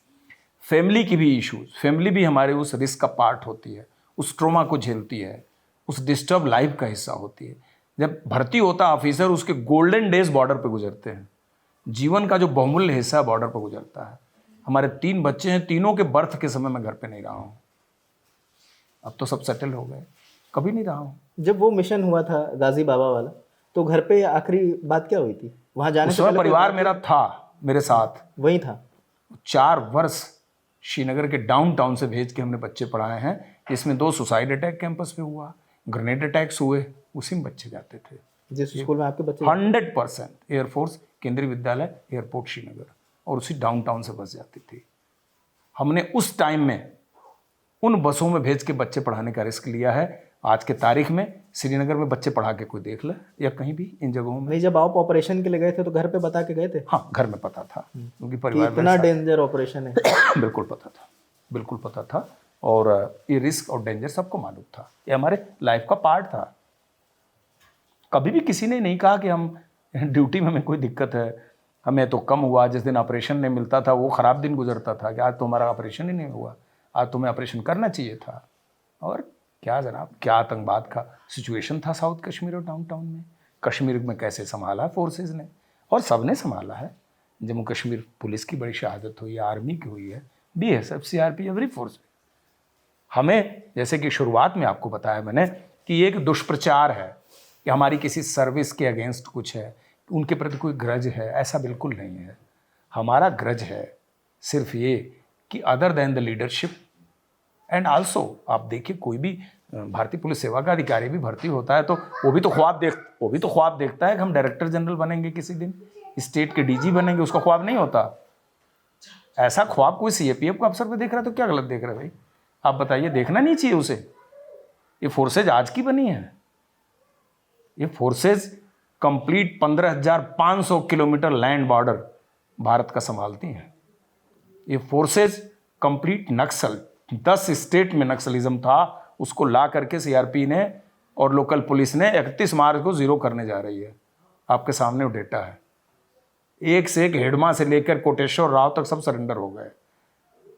B: फैमिली की भी इश्यूज, फैमिली भी हमारे उस रिस्क का पार्ट होती है, उस ट्रोमा को झेलती है, उस डिस्टर्ब लाइफ का हिस्सा होती है। जब भर्ती होता ऑफिसर, उसके गोल्डन डेज बॉर्डर पे गुजरते हैं, जीवन का जो बहुमूल्य हिस्सा बॉर्डर पर गुजरता है। हमारे 3 बच्चे हैं, तीनों के बर्थ के समय मैं घर पे नहीं रहा हूँ, अब तो सब सेटल हो गए, कभी नहीं रहा हूँ।
A: जब वो मिशन हुआ था गाजी बाबा वाला, तो घर पे आखिरी बात क्या हुई थी वहां जाने से?
B: परिवार मेरा था मेरे साथ,
A: वही था।
B: 4 वर्ष श्रीनगर के डाउनटाउन से भेज के हमने बच्चे पढ़ाए हैं, जिसमें 2 सुसाइड अटैक कैंपस पे हुआ, ग्रेनेड अटैक्स हुए, उसी में बच्चे जाते थे।
A: जिस स्कूल में आपके बच्चे
B: 100% एयरफोर्स केंद्रीय विद्यालय एयरपोर्ट श्रीनगर, और उसी डाउनटाउन से बस जाती थी। हमने उस टाइम में उन बसों में भेज के बच्चे पढ़ाने का रिस्क लिया है। आज के तारीख में श्रीनगर में बच्चे पढ़ा के कोई देख ले, या कहीं भी इन जगहों में।
A: नहीं, जब आप ऑपरेशन के लिए गए थे तो घर पे बता के गए थे?
B: हाँ, घर में पता था, क्योंकि परिवार
A: इतना डेंजर ऑपरेशन है।
B: बिल्कुल पता था, बिल्कुल पता था, और ये रिस्क और डेंजर सबको मालूम था, ये हमारे लाइफ का पार्ट था। कभी भी किसी ने नहीं कहा कि हम ड्यूटी में हमें कोई दिक्कत है, हमें तो कम हुआ, जिस दिन ऑपरेशन नहीं मिलता था वो ख़राब दिन गुजरता था कि आज तो हमारा ऑपरेशन ही नहीं हुआ, आज तुम्हें ऑपरेशन करना चाहिए था। और क्या जनाब, क्या आतंकवाद का सिचुएशन था साउथ कश्मीर और डाउनटाउन में, कश्मीर में कैसे संभाला फोर्सेज ने, और सब ने संभाला है। जम्मू कश्मीर पुलिस की बड़ी शहादत हुई है, आर्मी की हुई है, BSF, CRP, एवरी फोर्स। हमें, जैसे कि शुरुआत में आपको बताया मैंने, कि ये एक दुष्प्रचार है कि हमारी किसी सर्विस के अगेंस्ट कुछ है, उनके प्रति कोई ग्रज है, ऐसा बिल्कुल नहीं है। हमारा ग्रज है सिर्फ ये कि other than the leadership and also, आप देखिए कोई भी भारतीय पुलिस सेवा का अधिकारी भी भर्ती होता है तो वो भी तो ख्वाब देखता है कि हम डायरेक्टर जनरल बनेंगे, किसी दिन स्टेट के DG बनेंगे, उसका ख्वाब नहीं होता। ऐसा ख्वाब कोई CAPF का अफसर भी देख रहा है तो क्या गलत देख रहा है भाई? आप बताइए, देखना नहीं चाहिए उसे? ये फोर्सेज आज की बनी है, ये forces complete 15,500 kilometre land border Bharat का संभालती हैं। ये फोर्सेज कंप्लीट नक्सल, 10 स्टेट में नक्सलिज्म था, उसको ला करके CRP ने और लोकल पुलिस ने 31 मार्च को जीरो करने जा रही है। आपके सामने वो डेटा है, एक से एक हेडमा से लेकर कोटेश्वर राव तक सब सरेंडर हो गए,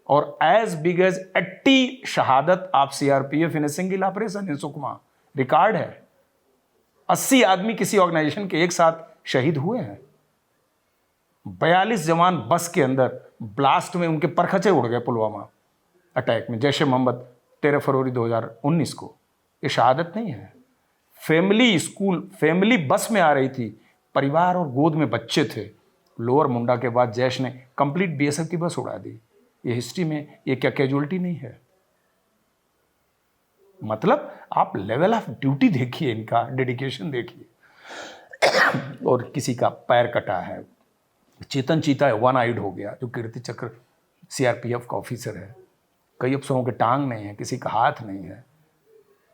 B: और एज बिग एज 80 शहादत आप CRPF in a single operation in Sukma record है। 80 आदमी किसी ऑर्गेनाइजेशन के एक साथ शहीद हुए हैं। 42 जवान बस के अंदर ब्लास्ट में उनके परखचे उड़ गए पुलवामा अटैक में, जैश ए मोहम्मद 13 फरवरी 2019 को। ये शहादत नहीं है। फैमिली बस में आ रही थी, परिवार और गोद में बच्चे थे। लोअर मुंडा के बाद जैश ने कंप्लीट BSF की बस उड़ा दी। ये हिस्ट्री में ये क्या कैजुअलिटी नहीं है? मतलब आप लेवल ऑफ ड्यूटी देखिए, इनका डेडिकेशन देखिए। और किसी का पैर कटा है, चेतन चीता है, वन आइड हो गया, जो कीर्ति चक्र CRPF का ऑफिसर है। कई अफसरों के टांग नहीं है, किसी का हाथ नहीं है।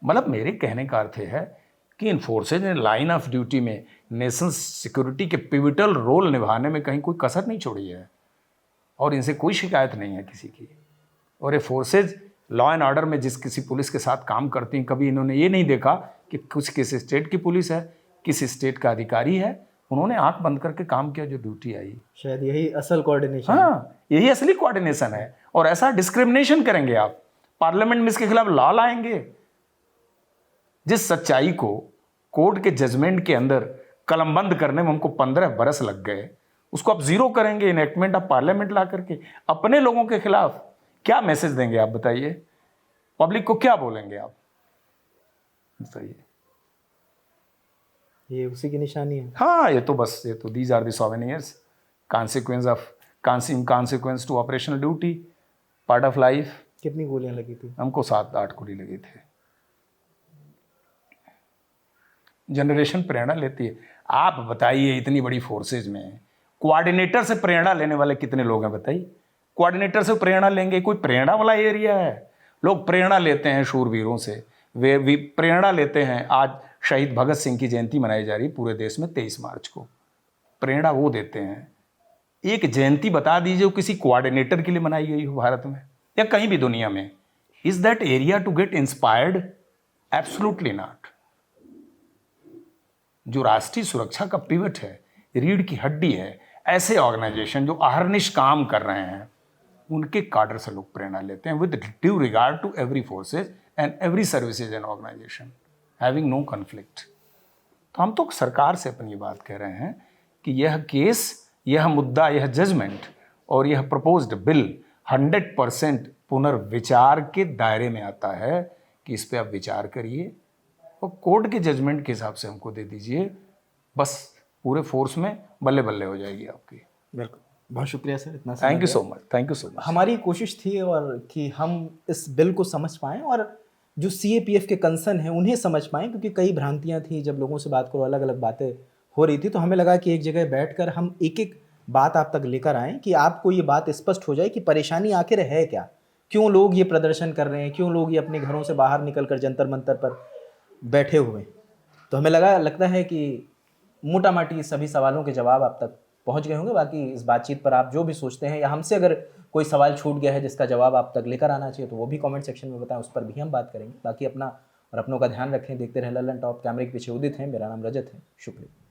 B: मतलब मेरे कहने का अर्थ है कि इन फोर्सेज ने लाइन ऑफ ड्यूटी में नेशनल सिक्योरिटी के पिविटल रोल निभाने में कहीं कोई कसर नहीं छोड़ी है, और इनसे कोई शिकायत नहीं है किसी की। और ये फोर्सेज लॉ एंड ऑर्डर में जिस किसी पुलिस के साथ काम करती हैं, कभी इन्होंने ये नहीं देखा कि कुछ किस स्टेट की पुलिस है, किस स्टेट का अधिकारी है। उन्होंने आंख बंद करके काम किया जो ड्यूटी आई।
A: शायद यही असल कोऑर्डिनेशन।
B: हाँ, यही असली कोऑर्डिनेशन है। और ऐसा डिस्क्रिमिनेशन करेंगे आप, पार्लियामेंट में इसके खिलाफ लॉ लाएंगे? जिस सच्चाई को कोर्ट के जजमेंट के अंदर कलमबंद करने में हमको 15 बरस लग गए, उसको आप जीरो करेंगे इनेक्टमेंट ऑफ पार्लियामेंट ला करके अपने लोगों के खिलाफ? क्या मैसेज देंगे आप बताइए? पब्लिक को क्या बोलेंगे आप बताइए?
A: ये उसी की निशानी है।
B: हाँ, ये तो these are the souvenirs, consequence to operational duty, part of life.
A: कितनी गोलियां लगी थी?
B: हमको 7-8 गोली लगी थी। जनरेशन प्रेरणा लेती है। आप बताइए, इतनी बड़ी फोर्सेज में कोऑर्डिनेटर से प्रेरणा लेने वाले कितने लोग हैं बताइए? कोऑर्डिनेटर से प्रेरणा लेंगे, कोई प्रेरणा वाला एरिया है? लोग प्रेरणा लेते हैं शूरवीरों से, वे भी प्रेरणा लेते हैं। आज शहीद भगत सिंह की जयंती मनाई जा रही है पूरे देश में 23 मार्च को, प्रेरणा वो देते हैं। एक जयंती बता दीजिए वो किसी कोऑर्डिनेटर के लिए मनाई गई हो भारत में या कहीं भी दुनिया में। Is that area to get inspired? Absolutely not. जो राष्ट्रीय सुरक्षा का पिवट है, रीढ़ की हड्डी है, ऐसे ऑर्गेनाइजेशन जो अहर्निश काम कर रहे हैं, उनके कार्डर से लोग प्रेरणा लेते हैं with due regard to every forces and every services and organisation having no conflict. तो हम तो सरकार से अपनी बात कह रहे हैं कि यह केस, यह मुद्दा, यह जजमेंट और यह प्रपोज्ड बिल 100% पुनर्विचार के दायरे में आता है कि इस पर आप विचार करिए और कोर्ट के जजमेंट के हिसाब से हमको दे दीजिए। बस पूरे फोर्स में बल्ले बल्ले हो जाएगी आपकी।
A: बिल्कुल, बहुत शुक्रिया सर, इतना
B: थैंक यू सो मच।
A: हमारी कोशिश थी और कि हम इस बिल को समझ पाएँ और जो CAPF के कंसर्न हैं उन्हें समझ पाएँ, क्योंकि कई भ्रांतियाँ थी। जब लोगों से बात करो, अलग अलग बातें हो रही थी, तो हमें लगा कि एक जगह बैठकर हम एक एक बात आप तक लेकर आएँ कि आपको ये बात स्पष्ट हो जाए कि परेशानी आखिर है क्या, क्यों लोग ये प्रदर्शन कर रहे हैं, क्यों लोग ये अपने घरों से बाहर निकल कर जंतर मंतर पर बैठे हुए। तो हमें लगता है कि मोटा माटी सभी सवालों के जवाब आप तक पहुंच गए होंगे। बाकी इस बातचीत पर आप जो भी सोचते हैं या हमसे अगर कोई सवाल छूट गया है जिसका जवाब आप तक लेकर आना चाहिए, तो वो भी कमेंट सेक्शन में बताएं, उस पर भी हम बात करेंगे। बाकी अपना और अपनों का ध्यान रखें। देखते रहे ललन टॉप। कैमरे के पीछे उदित हैं, मेरा नाम रजत है। शुक्रिया।